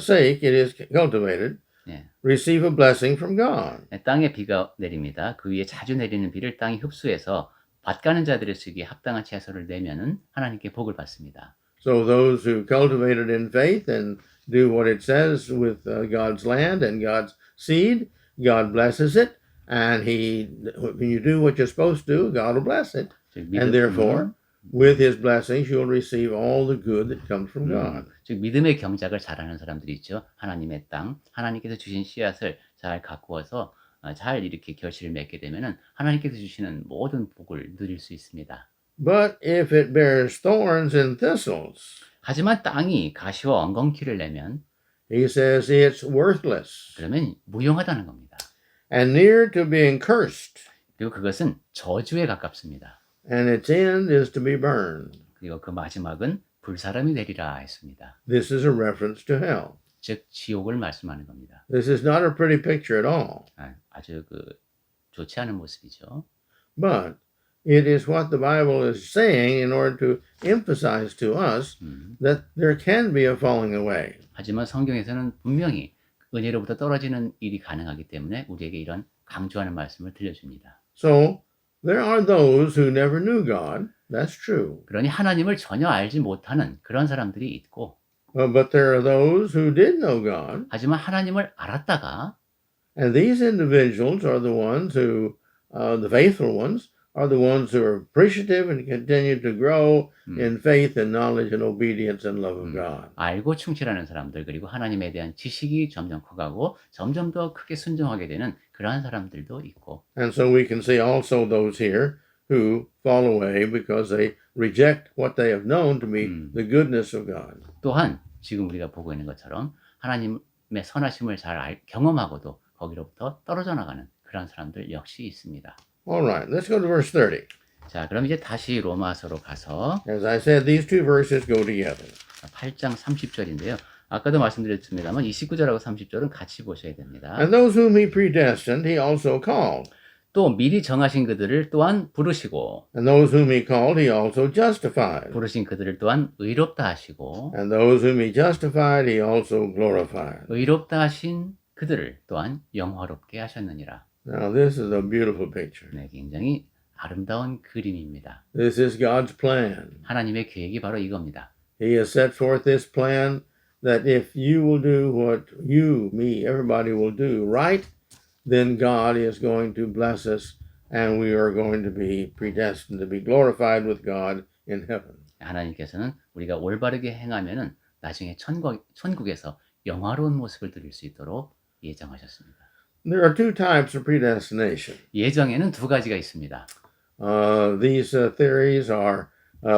A: sake it is cultivated,
B: 예.
A: receive a blessing from God.
B: 땅에 비가 내립니다. 그 위에 자주 내리는 비를 땅이 흡수해서 밭가는 자들의 쓰기에 합당한 채소를 내면은 하나님께 복을 받습니다.
A: So those who cultivate it in faith and do what it says with God's land and God's seed, God blesses it. And when you do what you're supposed to do, God will bless it. And therefore, with his blessings, you'll receive all the good that comes from God.
B: 즉 믿음의 경작을 잘하는 사람들이 있죠. 하나님의 땅, 하나님께서 주신 씨앗을 잘 가꾸어서 잘 이렇게 결실을 맺게 되면은 하나님께서 주시는 모든 복을 누릴 수 있습니다.
A: But if it bears thorns and thistles,
B: 하지만 땅이 가시와 엉겅퀴를 내면
A: he says it's worthless
B: 그러면 무용하다는 겁니다.
A: and near to being cursed,
B: 그리고 그것은 저주에 가깝습니다.
A: and its end is to be burned.
B: 그리고 그 마지막은 불사람이 되리라 했습니다.
A: This is a reference to hell.
B: 즉 지옥을 말씀하는 겁니다.
A: This is not a pretty picture at all.
B: 아주 좋지 않은 모습이죠.
A: But it is what the Bible is saying in order to emphasize to us that there can be a falling away.
B: 하지만 성경에서는 분명히 은혜로부터 떨어지는 일이 가능하기 때문에 우리에게 이런 강조하는 말씀을 들려줍니다.
A: So there are those who never knew God. That's true.
B: 그러니 하나님을 전혀 알지 못하는 그런 사람들이 있고
A: But there are those who did know God.
B: 하지만 하나님을 알았다가
A: And these individuals are the ones who, the faithful ones, are the ones who are appreciative and continue to grow in faith and knowledge and obedience and love of God.
B: 알고 충실하는 사람들 그리고 하나님에 대한 지식이 점점 커가고 점점 더 크게 순종하게 되는 그러한 사람들도 있고
A: And so we can see also those here who fall away because they reject what they have known to be the goodness of God.
B: 또한 지금 우리가 보고 있는 것처럼 하나님의 선하심을 잘 경험하고도 거기로부터 떨어져 나가는 그런 사람들 역시 있습니다.
A: All right, let's go to verse 30.
B: 자, 그럼 이제 다시 로마서로 가서
A: As I said, these two verses go together.
B: 8장 30절인데요. 아까도 말씀드렸습니다만 29절하고 30절은 같이 보셔야 됩니다.
A: And those whom he predestined, he also called.
B: 또 미리 정하신 그들을 또한 부르시고
A: And those whom he called, he also justified.
B: 부르신 그들을 또한 의롭다 하시고
A: And those whom he justified, he also glorified.
B: 의롭다 하신 그들을 또한 영화롭게 하셨느니라.
A: Now, this is a beautiful picture.
B: 네, 굉장히 아름다운 그림입니다.
A: This is God's plan.
B: 하나님의 계획이 바로 이겁니다.
A: He has set forth this plan that if you will do what you, me, everybody will do right, then God is going to bless us and we are going to be predestined to be glorified with God in heaven.
B: 하나님께서는 우리가 올바르게 행하면은 나중에 천국에서 영화로운 모습을 드릴 수 있도록 예정하셨습니다.
A: There are two types of predestination.
B: 예정에는 두 가지가 있습니다.
A: These theories are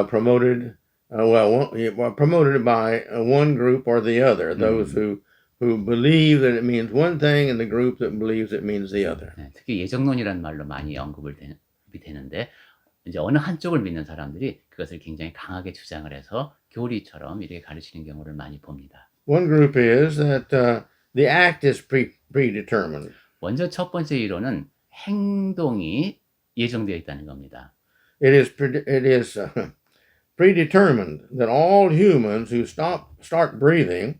A: promoted, promoted by one group or the other. Those who believe that it means one thing, and the group that believes it means the other.
B: 네, 특히 예정론이라는 말로 많이 언급이 되는데 이제 어느 한쪽을 믿는 사람들이 그것을 굉장히 강하게 주장을 해서 교리처럼 이렇게 가르치는 경우를 많이 봅니다.
A: One group is that the act is predetermined.
B: 먼저 첫 번째 이론은 행동이 예정되어 있다는 겁니다.
A: It is predetermined that all humans who start breathing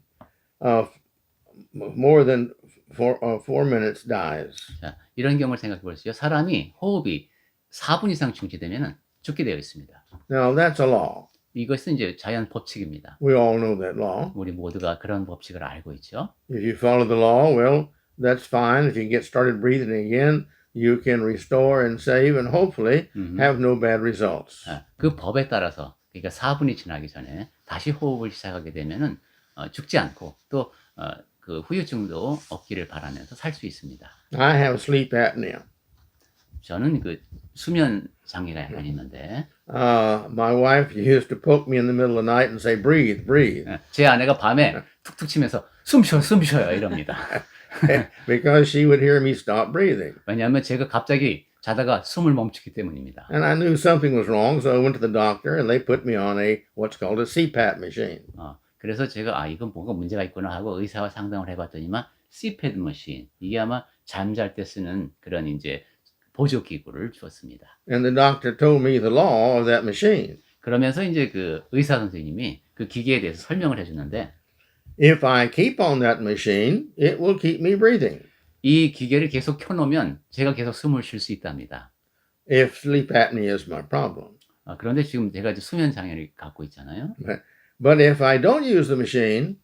A: more than 4 minutes dies.
B: 자, 이런 경우를 생각해 보시죠. 사람이 호흡이 4분 이상 중지되면 죽게 되어 있습니다.
A: Now that's a law.
B: 이것은 이제 자연 법칙입니다.
A: We all know that law.
B: 우리 모두가 그런 법칙을 알고 있죠.
A: If you follow the law, well, that's fine. If you get started breathing again, you can restore and save and hopefully have no bad results.
B: 그 법에 따라서 그러니까 4분이 지나기 전에 다시 호흡을 시작하게 되면은 죽지 않고 또 그 후유증도 없기를 바라면서 살 수 있습니다.
A: I have sleep apnea.
B: 저는 그 수면 장애가 약간 있는데
A: My wife used to poke me in the middle of the night and say, breathe, breathe.
B: 제 아내가 밤에 툭툭 치면서 숨 쉬어요 이럽니다.
A: Because she would hear me stop breathing.
B: 왜냐하면 제가 갑자기 자다가 숨을 멈추기 때문입니다.
A: And I knew something was wrong, so I went to the doctor and they put me on what's called a CPAP machine.
B: 그래서 제가 이건 뭔가 문제가 있구나 하고 의사와 상담을 해봤더니만 CPAP 머신 이게 아마 잠잘 때 쓰는 그런 이제 보조 기구를 주었습니다.
A: And the doctor told me the law of that machine.
B: 그러면서 이제 그 의사 선생님이 그 기계에 대해서 설명을 해주는데
A: If I keep on that machine, it will keep me breathing.
B: 이 기계를 계속 켜놓으면 제가 계속 숨을 쉴 수 있답니다.
A: If sleep apnea is my problem.
B: 그런데 지금 제가 이제 수면 장애를 갖고 있잖아요.
A: But if I don't use the machine,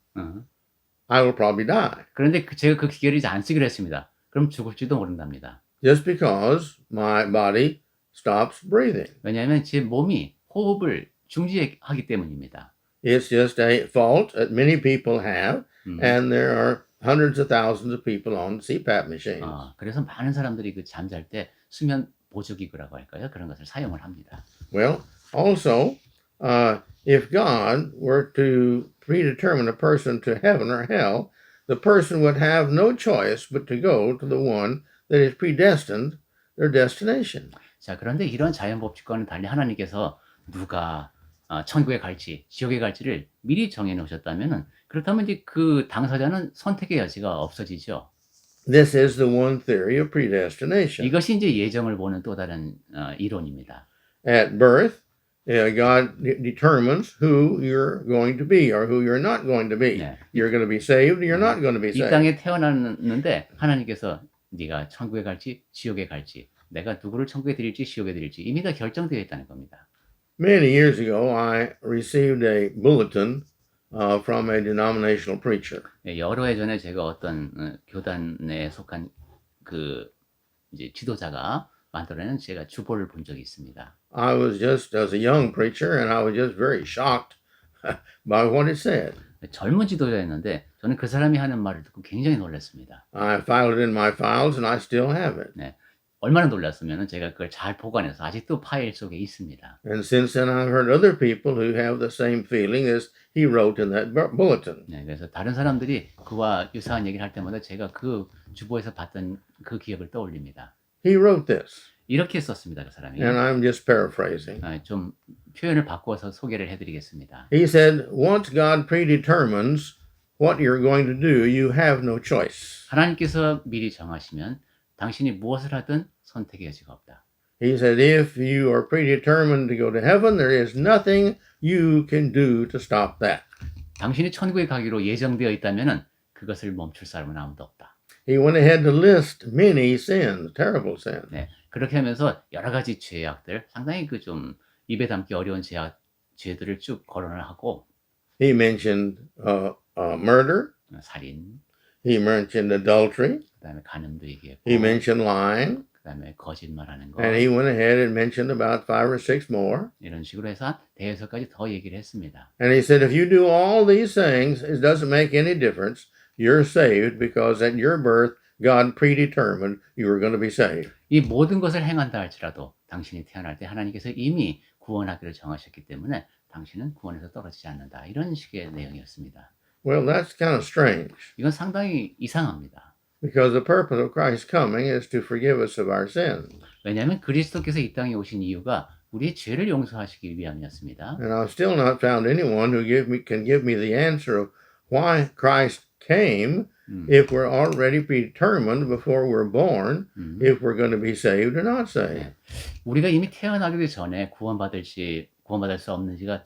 A: I will probably die.
B: 그런데 제가 그 기계를 이제 안 쓰기로 했습니다. 그럼 죽을지도 모른답니다.
A: Just because my body stops breathing.
B: 왜냐하면 제 몸이 호흡을 중지하기 때문입니다.
A: It's just a fault that many people have, and there are hundreds of thousands of people on CPAP machines.
B: 그래서 많은 사람들이 그 잠잘 때 수면 보조기구라고 할까요? 그런 것을 사용을 합니다.
A: Well, also, if God were to predetermine a person to heaven or hell, the person would have no choice but to go to the one that is predestined, their destination.
B: 자, 그런데 이런 자연 법칙과는 달리 하나님께서 누가 천국에 갈지 지옥에 갈지를 미리 정해 놓으셨다면은 그렇다면 이제 그 당사자는 선택의 여지가 없어지죠.
A: This is the one theory of predestination.
B: 이것이 이제 예정을 보는 또 다른 이론입니다.
A: At birth, God determines who you're going to be or who you're not going to be.
B: 네.
A: You're going to be saved or you're not going to be
B: 이
A: saved.
B: 땅에 태어났는데 하나님께서 네가 천국에 갈지 지옥에 갈지 내가 누구를 천국에 드릴지 지옥에 드릴지 이미 다 결정되어 있다는 겁니다.
A: Many years ago, I received a bulletin from a denominational preacher.
B: 여러 해 전에 제가 어떤 교단에 속한 그 이제 지도자가 만들어낸 제가 주보를 본 적이 있습니다.
A: I was just as a young preacher, and I was just very shocked by what it said.
B: 젊은 지도자였는데 저는 그 사람이 하는 말을 듣고 굉장히 놀랐습니다.
A: I filed it in my files, and I still have it.
B: 네, 얼마나 놀랐으면 제가 그걸 잘 보관해서 아직도 파일 속에 있습니다.
A: And since then, I've heard other people who have the same feeling as he wrote in that bulletin.
B: 네, 그래서 다른 사람들이 그와 유사한 얘기를 할 때마다 제가 그 주보에서 봤던 그 기억을 떠올립니다.
A: He wrote this,
B: 이렇게 썼습니다, 그 사람이.
A: and I'm just paraphrasing.
B: 좀 표현을 바꿔서 소개를 해드리겠습니다.
A: He said, once God predetermines what you're going to do, you have no choice.
B: 하나님께서 미리 정하시면 당신이 무엇을 하든 선택의 여지가 없다.
A: He said, if you are predetermined to go to heaven, there is nothing you can do to stop that.
B: 당신이 천국에 가기로 예정되어 있다면 그것을 멈출 사람은 아무도 없다.
A: He went ahead to list many sins, terrible sins.
B: 네, 그렇게 하면서 여러 가지 죄악들, 상당히 그 좀 입에 담기 어려운 죄들을 쭉 거론을 하고
A: He mentioned murder.
B: 살인,
A: He mentioned adultery.
B: 그다음에 간음도 얘기했고,
A: He mentioned lying.
B: 그다음에 거짓말하는 거,
A: And he went ahead and mentioned about 5 or 6 more.
B: 이런 식으로 해서 한 대여섯 가지 더 얘기를 했습니다.
A: And he said, if you do all these things, it doesn't make any difference. You're saved because at your birth, God predetermined you were going to be saved.
B: 이 모든 것을 행한다 할지라도 당신이 태어날 때 하나님께서 이미 구원하기를 정하셨기 때문에 당신은 구원에서 떨어지지 않는다. 이런 식의 내용이었습니다.
A: Well, that's kind of strange
B: 이건 상당히 이상합니다.
A: because the purpose of Christ's coming is to forgive us of our sins.
B: 왜냐하면 그리스도께서 이 땅에 오신 이유가 우리의 죄를 용서하시기 위함이었습니다.
A: And I've still not found anyone who can give me the answer of why Christ came if we're already predetermined before we're born if we're going to be saved or not saved.
B: 우리가 이미 태어나기도 전에 구원받을 수 없는지가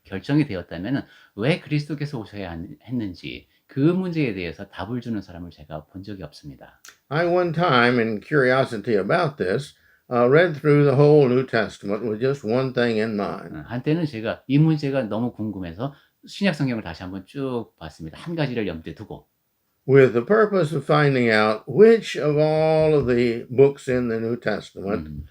B: 결정이 되었다면 왜 그리스도께서 오셔야 했는지 그 문제에 대해서 답을 주는 사람을 제가 본 적이 없습니다.
A: I one time, in curiosity about this, read through the whole New Testament with just one thing in mind.
B: 한때는 제가 이 문제가 너무 궁금해서 신약 성경을 다시 한번 쭉 봤습니다. 한 가지를 염두에 두고.
A: With the purpose of finding out which of all of the books in the New Testament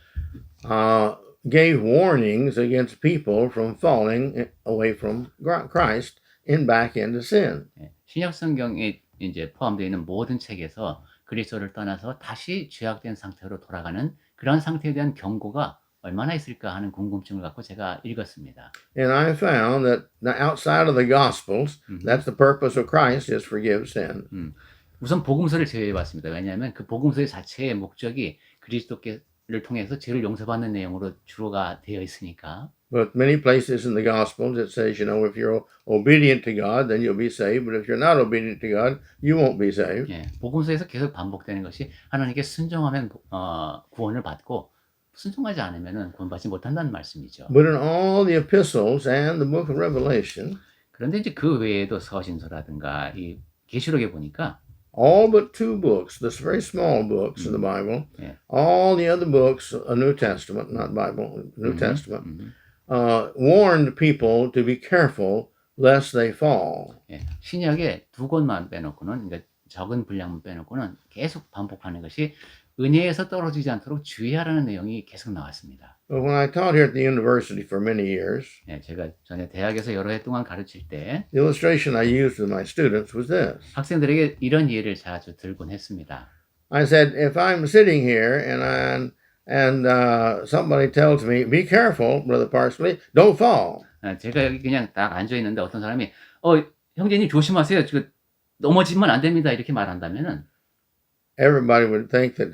A: gave warnings against people from falling away from Christ and back into sin.
B: 신약 성경에 이제 포함되어 있는 모든 책에서 그리스도를 떠나서 다시 죄악된 상태로 돌아가는 그런 상태에 대한 경고가 얼마나 있을까 하는 궁금증을 갖고 제가 읽었습니다.
A: And I found that outside of the Gospels, that's the purpose of Christ is forgive sin.
B: 우선 복음서를 제외해 봤습니다. 왜냐하면 그 복음서 자체의 목적이 그리스도를 통해서 죄를 용서받는 내용으로 주로가 되어 있으니까.
A: But many places in the Gospels it says, if you're obedient to God, then you'll be saved. But if you're not obedient to God, you won't be saved.
B: 예, 복음서에서 계속 반복되는 것이 하나님께 순종하면 구원을 받고 순종하지 않으면 구원받지 못한다는 말씀이죠.
A: But in all the epistles and the book of Revelation,
B: 그런데 이제 그 외에도 서신서라든가 이 계시록에 보니까
A: all but 2 books, the very small books of the Bible, all the other books, a New Testament, not Bible, New Testament, warned people to be careful lest they fall.
B: 예, 신약에 2권만 빼놓고는 그러니까 적은 분량만 빼놓고는 계속 반복하는 것이 은혜에서 떨어지지 않도록 주의하라는 내용이 계속 나왔습니다.
A: But when I taught here at the university for many years,
B: 예, 제가 전에 대학에서 여러 해 동안 가르칠 때
A: the illustration I used with my students was this.
B: 학생들에게 이런 예를 자주 들곤 했습니다.
A: I said, if I'm sitting here and somebody tells me, be careful, Brother Parsley, don't fall.
B: 제가 여기 그냥 딱 앉아 있는데 어떤 사람이 형제님 조심하세요. 지금 넘어지면 안 됩니다. 이렇게 말한다면은
A: Everybody would think that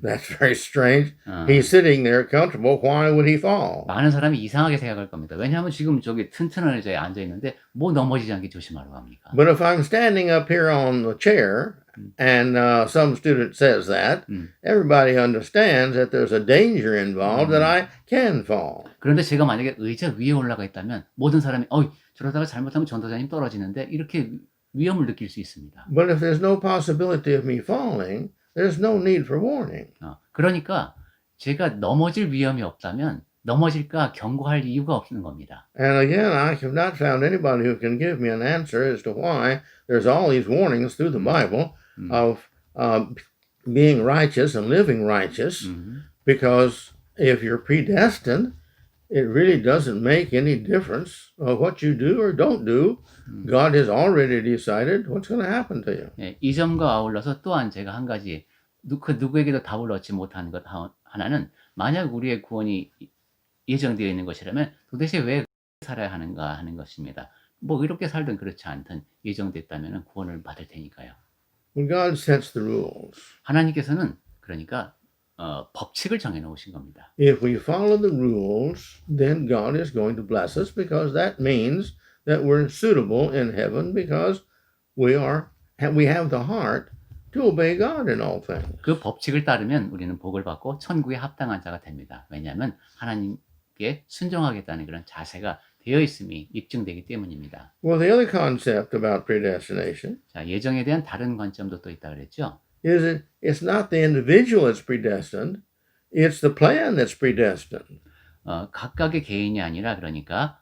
A: that's very strange. He's sitting there comfortable. Why would he fall?
B: 많은 사람이 이상하게 생각할 겁니다. 왜냐하면 지금 저기 튼튼한 의자에 앉아 있는데 뭐 넘어지지 않게 조심하라고 합니까?
A: But if I'm standing up here on the chair and some student says that, everybody understands that there's a danger involved that I can fall.
B: 그런데 제가 만약에 의자 위에 올라가 있다면 모든 사람이 저러다가 잘못하면 전도자님 떨어지는데 이렇게 위험을 느낄 수 있습니다.
A: But if there's no possibility of me falling, there's no need for warning.
B: 그러니까 제가 넘어질 위험이 없다면 넘어질까 경고할 이유가 없는 겁니다.
A: And again, I have not found anybody who can give me an answer as to why there's all these warnings through the Bible of being righteous and living righteous, because if you're predestined, it really doesn't make any difference what you do or don't do. God has already decided what's going to happen to you.
B: 예, 이 점과 아울러서 또한 제가 한 가지 누구에게도 답을 얻지 못하는 것 하나는 만약 우리의 구원이 예정되어 있는 것이라면 도대체 왜 살아야 하는가 하는 것입니다. 뭐 이렇게 살든 그렇지 않든 예정됐다면 구원을 받을 테니까요.
A: When God sets the rules,
B: 하나님께서는 그러니까 법칙을 정해놓으신 겁니다.
A: if we follow the rules, then God is going to bless us because that means that we're suitable in heaven because we have the heart to obey God in all things.
B: 그 법칙을 따르면 우리는 복을 받고 천국에 합당한 자가 됩니다. 왜냐하면 하나님께 순종하겠다는 그런 자세가 되어 있음이 입증되기 때문입니다.
A: Well, the other concept about predestination
B: 자, 예정에 대한 다른 관점도 또 있다 그랬죠.
A: is that it's not the individual that's predestined, it's the plan that's predestined.
B: 각각의 개인이 아니라 그러니까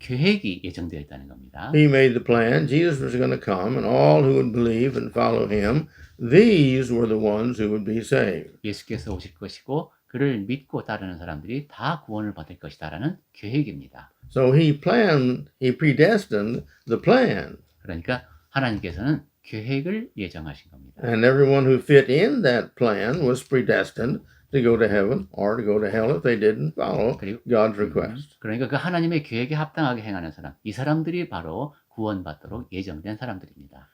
B: 계획이 예정되어 있다는 겁니다.
A: He made the plan. Jesus was going to come, and all who would believe and follow him, these were the ones who would be saved.
B: 예수께서 오실 것이고 그를 믿고 따르는 사람들이 다 구원을 받을 것이다라는 계획입니다.
A: So he predestined the plan.
B: 그러니까 하나님께서는 계획을 예정하신 겁니다.
A: And everyone who fit in that plan was predestined to go to heaven or to go to hell if they didn't follow
B: 그리고
A: God's request.
B: 그러니까 그 하나님의 계획에 합당하게 행하는 사람, 이 사람들이 바로 구원받도록 예정된 사람들입니다.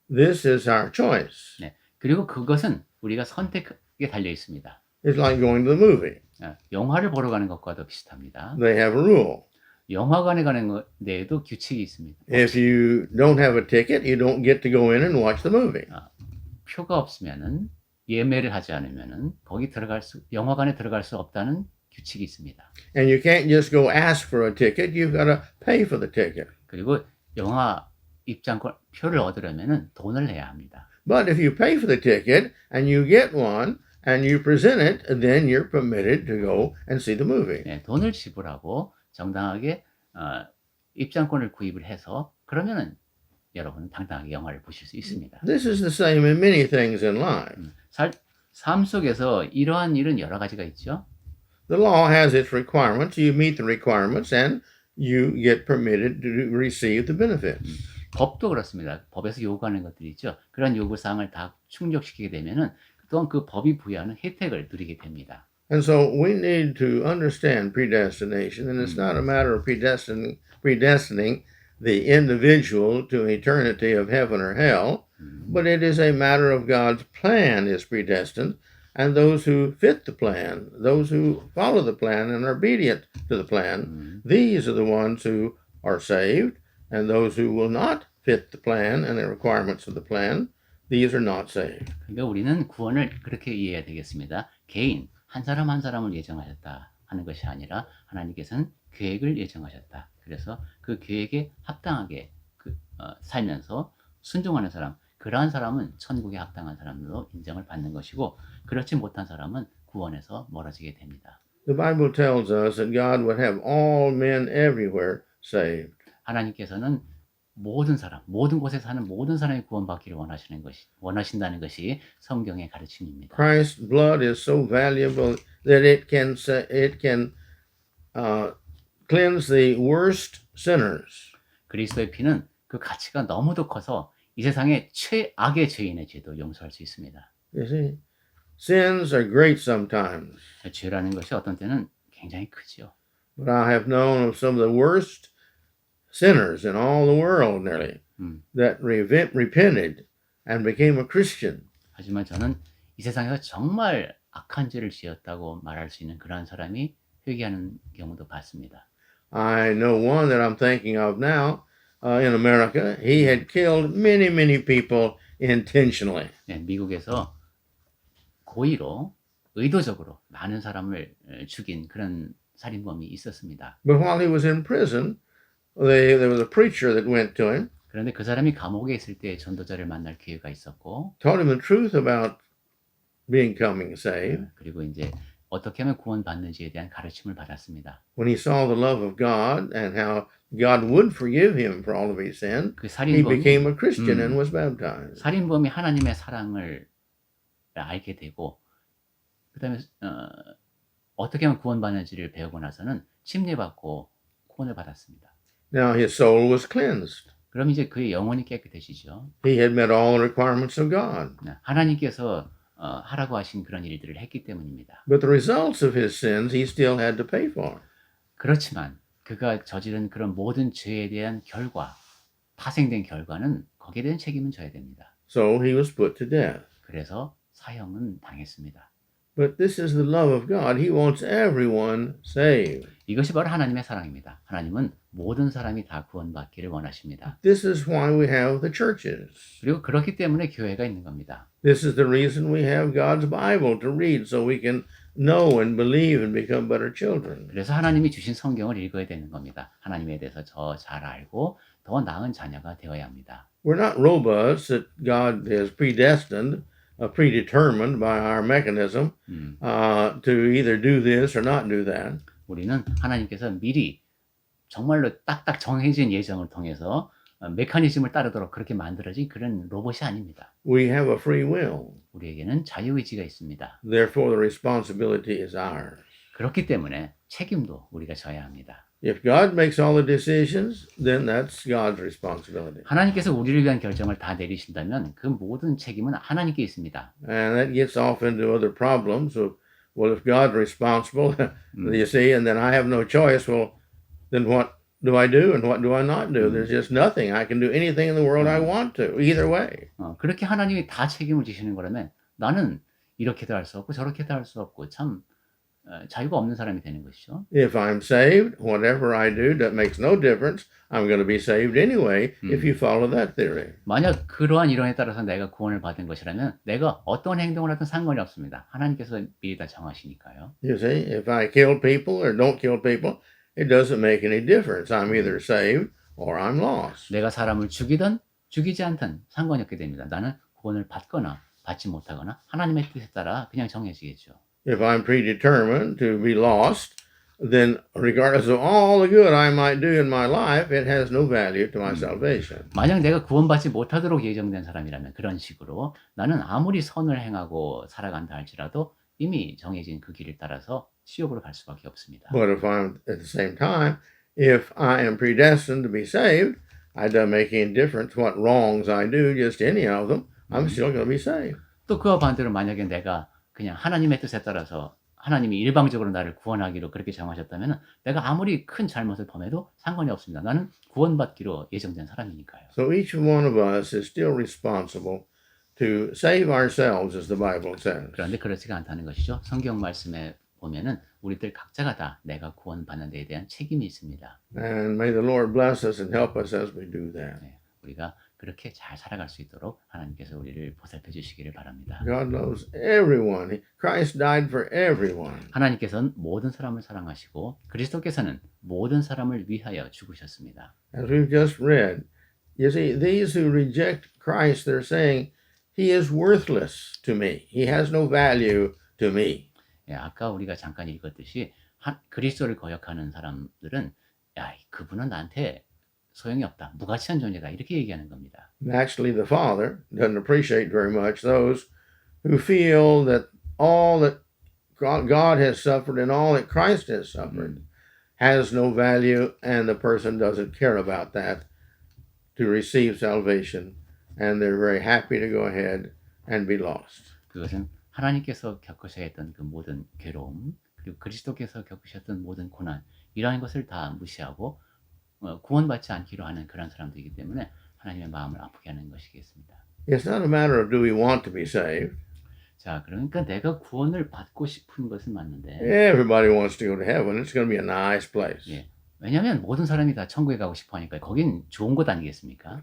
A: This is our choice.
B: 네. 그리고 그것은 우리가 선택에 달려 있습니다.
A: It's like going to the movie.
B: 영화를 보러 가는 것과도 비슷합니다.
A: They have a rule.
B: 영화관에 가는 데에도 규칙이 있습니다.
A: If you don't have a ticket, you don't get to go in and watch the movie.
B: 표가 없으면은 예매를 하지 않으면은 영화관에 들어갈 수 없다는 규칙이 있습니다.
A: And you can't just go ask for a ticket. You've got to pay for the ticket.
B: 그리고 영화 입장권 표를 얻으려면은 돈을 내야 합니다.
A: But if you pay for the ticket and you get one and you present it, then you're permitted to go and see the movie.
B: 네, 돈을 지불하고 정당하게 입장권을 구입을 해서 그러면은 여러분은 당당하게 영화를 보실 수 있습니다.
A: This is the same in many things in life.
B: 삶 속에서 이러한 일은 여러 가지가 있죠.
A: The law has its requirements. You meet the requirements and you get permitted to receive the benefits.
B: 법도 그렇습니다. 법에서 요구하는 것들이 있죠. 그런 요구사항을 다 충족시키게 되면은 또한 그 법이 부여하는 혜택을 누리게 됩니다.
A: And so we need to understand predestination, and it's not a matter of predestining the individual to eternity of heaven or hell, but it is a matter of God's plan is predestined, and those who fit the plan, those who follow the plan and are obedient to the plan, these are the ones who are saved, and those who will not fit the plan and the requirements of the plan, these are not saved.
B: 그러니까 우리는 구원을 그렇게 이해해야 되겠습니다. 개인 한 사람 한 사람을 예정하셨다 하는 것이 아니라 하나님께서는 계획을 예정하셨다. 그래서 그 계획에 합당하게 살면서 순종하는 사람, 그러한 사람은 천국에 합당한 사람으로 인정을 받는 것이고 그렇지 못한 사람은 구원에서 멀어지게 됩니다.
A: The Bible tells us that God would have all men everywhere saved.
B: 하나님께서는 모든 사람, 모든 곳에 사는 모든 사람이 구원받기를 원하신다는 것이 성경의 가르침입니다.
A: Christ's blood is so valuable that it can cleanse the worst sinners.
B: 그리스도의 피는 그 가치가 너무도 커서 이 세상의 최악의 죄인의 죄도 용서할 수 있습니다.
A: You see, sins are great sometimes,
B: 죄라는 것이 어떤 때는 굉장히 크죠.
A: but I have known of some of the worst sinners in all the world nearly that repented and became a Christian.
B: 하지만 저는 이 세상에서 정말 악한 죄를 지었다고 말할 수 있는 그러한 사람이 회개하는 경우도 봤습니다.
A: I know one that I'm thinking of now in America. He had killed many people intentionally.
B: 네, 미국에서 고의로 의도적으로 많은 사람을 죽인 그런 살인범이 있었습니다.
A: But while he was in prison, there was a preacher that went to him,
B: 그런데 그 사람이 감옥에 있을 때 전도자를 만날 기회가 있었고
A: taught him the truth about becoming saved.
B: 그리고 이제 어떻게 하면 구원받는지에 대한 가르침을 받았습니다.
A: When he saw the love of God and how God would forgive him for all of his sin,
B: 그
A: he
B: 살인범이
A: became a Christian and was baptized.
B: 살인범이 하나님의 사랑을 알게 되고 그다음에 어떻게 하면 구원받는지를 배우고 나서는 침례받고 구원을 받았습니다.
A: Now his soul was cleansed.
B: 그럼 이제 그의 영혼이 깨끗해지죠.
A: He had met all the requirements of God.
B: 하나님께서 하라고 하신 그런 일들을 했기 때문입니다.
A: But the results of his sins he still had to pay for.
B: 그렇지만 그가 저지른 그런 모든 죄에 대한 결과, 파생된 결과는 거기에 대한 책임은 져야 됩니다.
A: So he was put to death.
B: 그래서 사형은 당했습니다.
A: But this is the love of God. He wants everyone saved.
B: 이것이 바로 하나님의 사랑입니다. 하나님은 모든 사람이 다 구원받기를 원하십니다.
A: This is why we have the churches.
B: 그리고 그렇기 때문에 교회가 있는 겁니다.
A: This is the reason we have God's Bible to read so we can know and believe and become better children.
B: 그래서 하나님이 주신 성경을 읽어야 되는 겁니다. 하나님에 대해서 더 잘 알고 더 나은 자녀가 되어야 합니다.
A: We're not robots that God has predetermined by our mechanism to either do this or not do that.
B: 우리는 하나님께서 미리 정말로 딱딱 정해진 예정을 통해서 메커니즘을 따르도록 그렇게 만들어진 그런 로봇이 아닙니다.
A: We have a free will.
B: 우리에게는 자유의지가 있습니다.
A: Therefore, the responsibility is ours.
B: 그렇기 때문에 책임도 우리가 져야 합니다.
A: If God makes all the decisions, then that's God's responsibility.
B: 하나님께서 우리를 위한 결정을 다 내리신다면 그 모든 책임은 하나님께 있습니다.
A: And that gets off into other problems of, well, if God's responsible, you see, and then I have no choice, well, then what do I do and what do I not do? There's just nothing. I can do anything in the world I want to, either way.
B: 그렇게 하나님이 다 책임을 지시는 거라면 나는 이렇게도 할 수 없고 저렇게도 할 수 없고 참 자유가 없는 사람이 되는 것이죠.
A: If I'm saved, whatever I do, that makes no difference. I'm going to be saved anyway if you follow that theory.
B: 만약 그러한 이론에 따라서 내가 구원을 받은 것이라면 내가 어떤 행동을 하든 상관이 없습니다. 하나님께서 미리 다 정하시니까요.
A: You see, if I kill people or don't kill people, it doesn't make any difference. I'm either saved or I'm lost.
B: 내가 사람을 죽이든 죽이지 않든 상관이 없게 됩니다. 나는 구원을 받거나 받지 못하거나 하나님의 뜻에 따라 그냥 정해지겠죠.
A: If I'm predetermined to be lost, then regardless of all the good I might do in my life, it has no value to my salvation.
B: 만약 내가 구원받지 못하도록 예정된 사람이라면 그런 식으로 나는 아무리 선을 행하고 살아간다 할지라도 이미 정해진 그 길을 따라서 지옥으로 갈 수밖에 없습니다.
A: But if I'm at the same time, if I am predestined to be saved, it doesn't make any difference what wrongs I do, just any of them, I'm still going to be saved.
B: 또 그와 반대로 만약에 내가 그냥 하나님의 뜻에 따라서 하나님이 일방적으로 나를 구원하기로 그렇게 정하셨다면 내가 아무리 큰 잘못을 범해도 상관이 없습니다. 나는 구원받기로 예정된 사람이니까요.
A: So each one of us is still responsible to save ourselves, as the Bible says.
B: 그런데 그렇지가 않다는 것이죠. 성경 말씀에 보면은 우리들 각자가 다 내가 구원받는 데에 대한 책임이 있습니다.
A: And may the Lord bless us and help us as we do that.
B: 네, 우리가 그렇게 잘 살아갈 수 있도록 하나님께서 우리를 보살펴 주시기를 바랍니다.
A: God loves everyone. Christ died for everyone.
B: 하나님께서는 모든 사람을 사랑하시고 그리스도께서는 모든 사람을 위하여 죽으셨습니다.
A: As we've just read, you see, these who reject Christ, they're saying, He is worthless to me. He has no value to me.
B: 예, 아까 우리가 잠깐 읽었듯이 그리스도를 거역하는 사람들은 야, 그분은 나한테 소용이 없다. 무가치한 존재다. 이렇게 얘기하는 겁니다.
A: And actually, the Father doesn't appreciate very much those who feel that all that God has suffered and all that Christ has suffered has no value, and the person doesn't care about that to receive salvation, and they're very happy to go ahead and be lost.
B: 그것은 하나님께서 겪으셔야 했던 그 모든 괴로움, 그리고 그리스도께서 겪으셨던 모든 고난, 이러한 것을 다 무시하고 구원받지 않기로 하는 그런 사람들이기 때문에 하나님의 마음을 아프게 하는 것이겠습니다.
A: It's not a matter of do we want to be saved.
B: 자, 그러니까 내가 구원을 받고 싶은 것은 맞는데
A: Everybody wants to go to heaven. It's going to be a nice place.
B: 예, 왜냐하면 모든 사람이 다 천국에 가고 싶어 하니까 거긴 좋은 곳 아니겠습니까?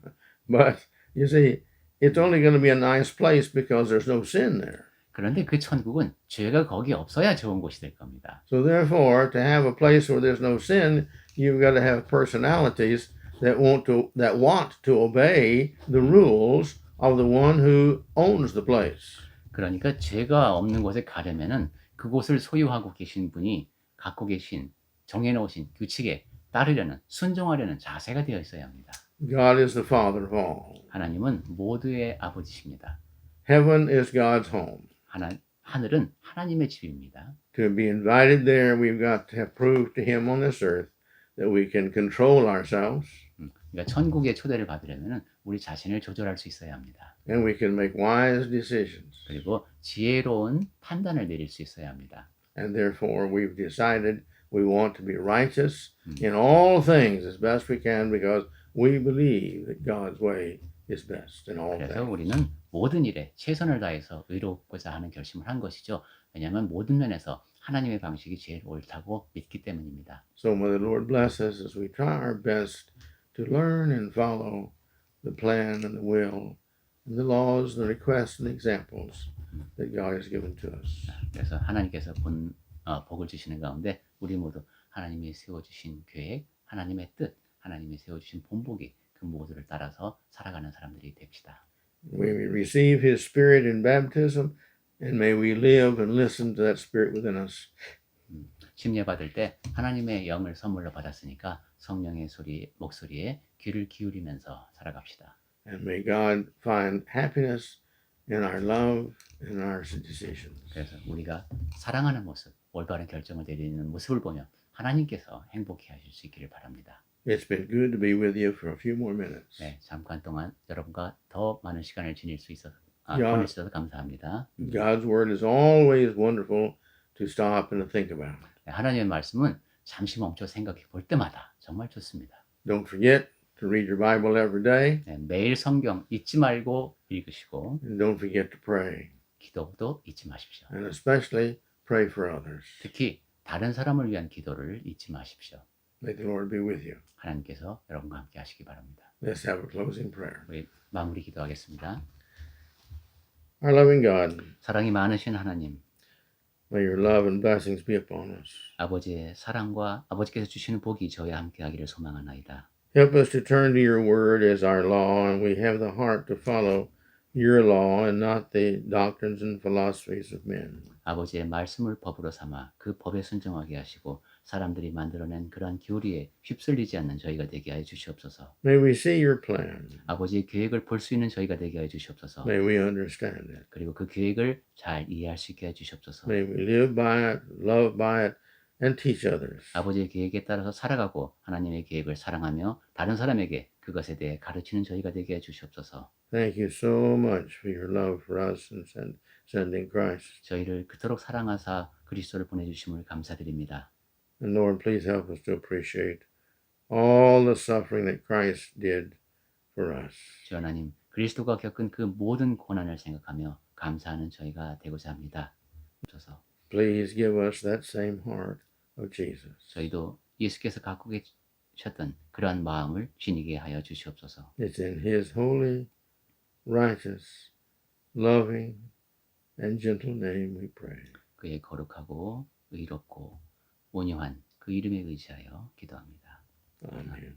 A: But you see, it's only going to be a nice place because there's no sin there.
B: 그런데 그 천국은 죄가 거기 없어야 좋은 곳이 될 겁니다.
A: So therefore, to have a place where there's no sin, you've got to have personalities that want to obey the rules of the one who owns the place.
B: 그러니까 죄가 없는 곳에 가려면은 그곳을 소유하고 계신 분이 갖고 계신 정해놓으신 규칙에 따르려는 순종하려는 자세가 되어 있어야 합니다.
A: God is the Father of all.
B: 하나님은 모두의 아버지십니다.
A: Heaven is God's home.
B: 하늘은 하나님의 집입니다.
A: To be invited there, we've got to have proved to Him on this earth that we can control ourselves
B: 그러니까 천국의 초대를 받으려면 우리 자신을 조절할 수 있어야 합니다.
A: and we can make wise decisions.
B: 그리고 지혜로운 판단을 내릴 수 있어야 합니다.
A: And therefore, we've decided we want to be righteous in all things as best we can because we believe that God's way is best in all
B: 그래서
A: things.
B: 우리는 모든 일에 최선을 다해서 의롭고자 하는 결심을 한 것이죠. 왜냐하면 모든 면에서 하나님의 방식이 제일 옳다고 믿기 때문입니다.
A: So may the Lord bless us as we try our best to learn and follow the plan and the will and the laws, the requests and the examples that God has given to us.
B: 그래서 하나님께서 복을 주시는 가운데 우리 모두 하나님이 세워주신 계획, 하나님의 뜻, 하나님이 세워주신 본보기 그 모두를 따라서 살아가는 사람들이 됩시다.
A: May we receive His Spirit in baptism, and may we live and listen to that Spirit within us
B: 심례 받을 때 하나님의 영을 선물로 받았으니까 성령의 목소리에 귀를 기울이면서 살아갑시다.
A: And may God find happiness in our love and our decisions.
B: 그래서 우리가 사랑하는 모습, 올바른 결정을 내리는 모습을 보며 하나님께서 행복해 하실 수 있기를 바랍니다.
A: It's been good to be with you for a few more minutes.
B: 네, 잠깐 동안 여러분과 더 많은 시간을 보낼 수
A: 야.
B: 있어서 감사합니다.
A: God's word is always wonderful to stop and to think about.
B: 네, 하나님의 말씀은 잠시 멈춰 생각해 볼 때마다 정말 좋습니다.
A: Don't forget to read your Bible every day,
B: 네, 매일 성경 잊지 말고 읽으시고
A: and don't forget to pray,
B: 기도도 잊지 마십시오.
A: and especially pray for others.
B: 특히 다른 사람을 위한 기도를 잊지 마십시오.
A: May the Lord be with you.
B: 하나님께서 여러분과 함께 하시기 바랍니다.
A: Let's have a closing prayer.
B: 우리 마무리 기도하겠습니다.
A: Our loving God,
B: 사랑이 많으신 하나님,
A: may your love and blessings be upon us.
B: 아버지의 사랑과 아버지께서 주시는 복이 저희와 함께 하기를 소망하나이다.
A: Help us to turn to your word as our law, and we have the heart to follow your law and not the doctrines and philosophies of men.
B: 아버지의 말씀을 법으로 삼아 그 법에 순종하게 하시고 사람들이 만들어낸 그러한 교리에 휩쓸리지 않는 저희가 되게 하여 주시옵소서.
A: May we see your plan.
B: 아버지의 계획을 볼 수 있는 저희가 되게 하여 주시옵소서.
A: May we understand it.
B: 그리고 그 계획을 잘 이해할 수 있게 해 주시옵소서.
A: May we live by it, love by it, and teach others.
B: 아버지의 계획에 따라서 살아가고 하나님의 계획을 사랑하며 다른 사람에게 그것에 대해 가르치는 저희가 되게 해 주시옵소서.
A: Thank you so much for your love for us and sending Christ.
B: 저희를 그토록 사랑하사 그리스도를 보내주심을 감사드립니다.
A: And Lord, please help us to appreciate all the suffering that Christ did for us.
B: 주 하나님, 그리스도가 겪은 그 모든 고난을 생각하며 감사하는 저희가 되고자 합니다. 주셔서
A: Please give us that same heart of Jesus.
B: 저희도 예수께서 갖고 계셨던 그러한 마음을 지니게 하여 주시옵소서.
A: It's in His holy, righteous, loving, and gentle name we pray.
B: 그의 거룩하고 의롭고 온유한 그 이름에 의지하여 기도합니다.
A: Amen.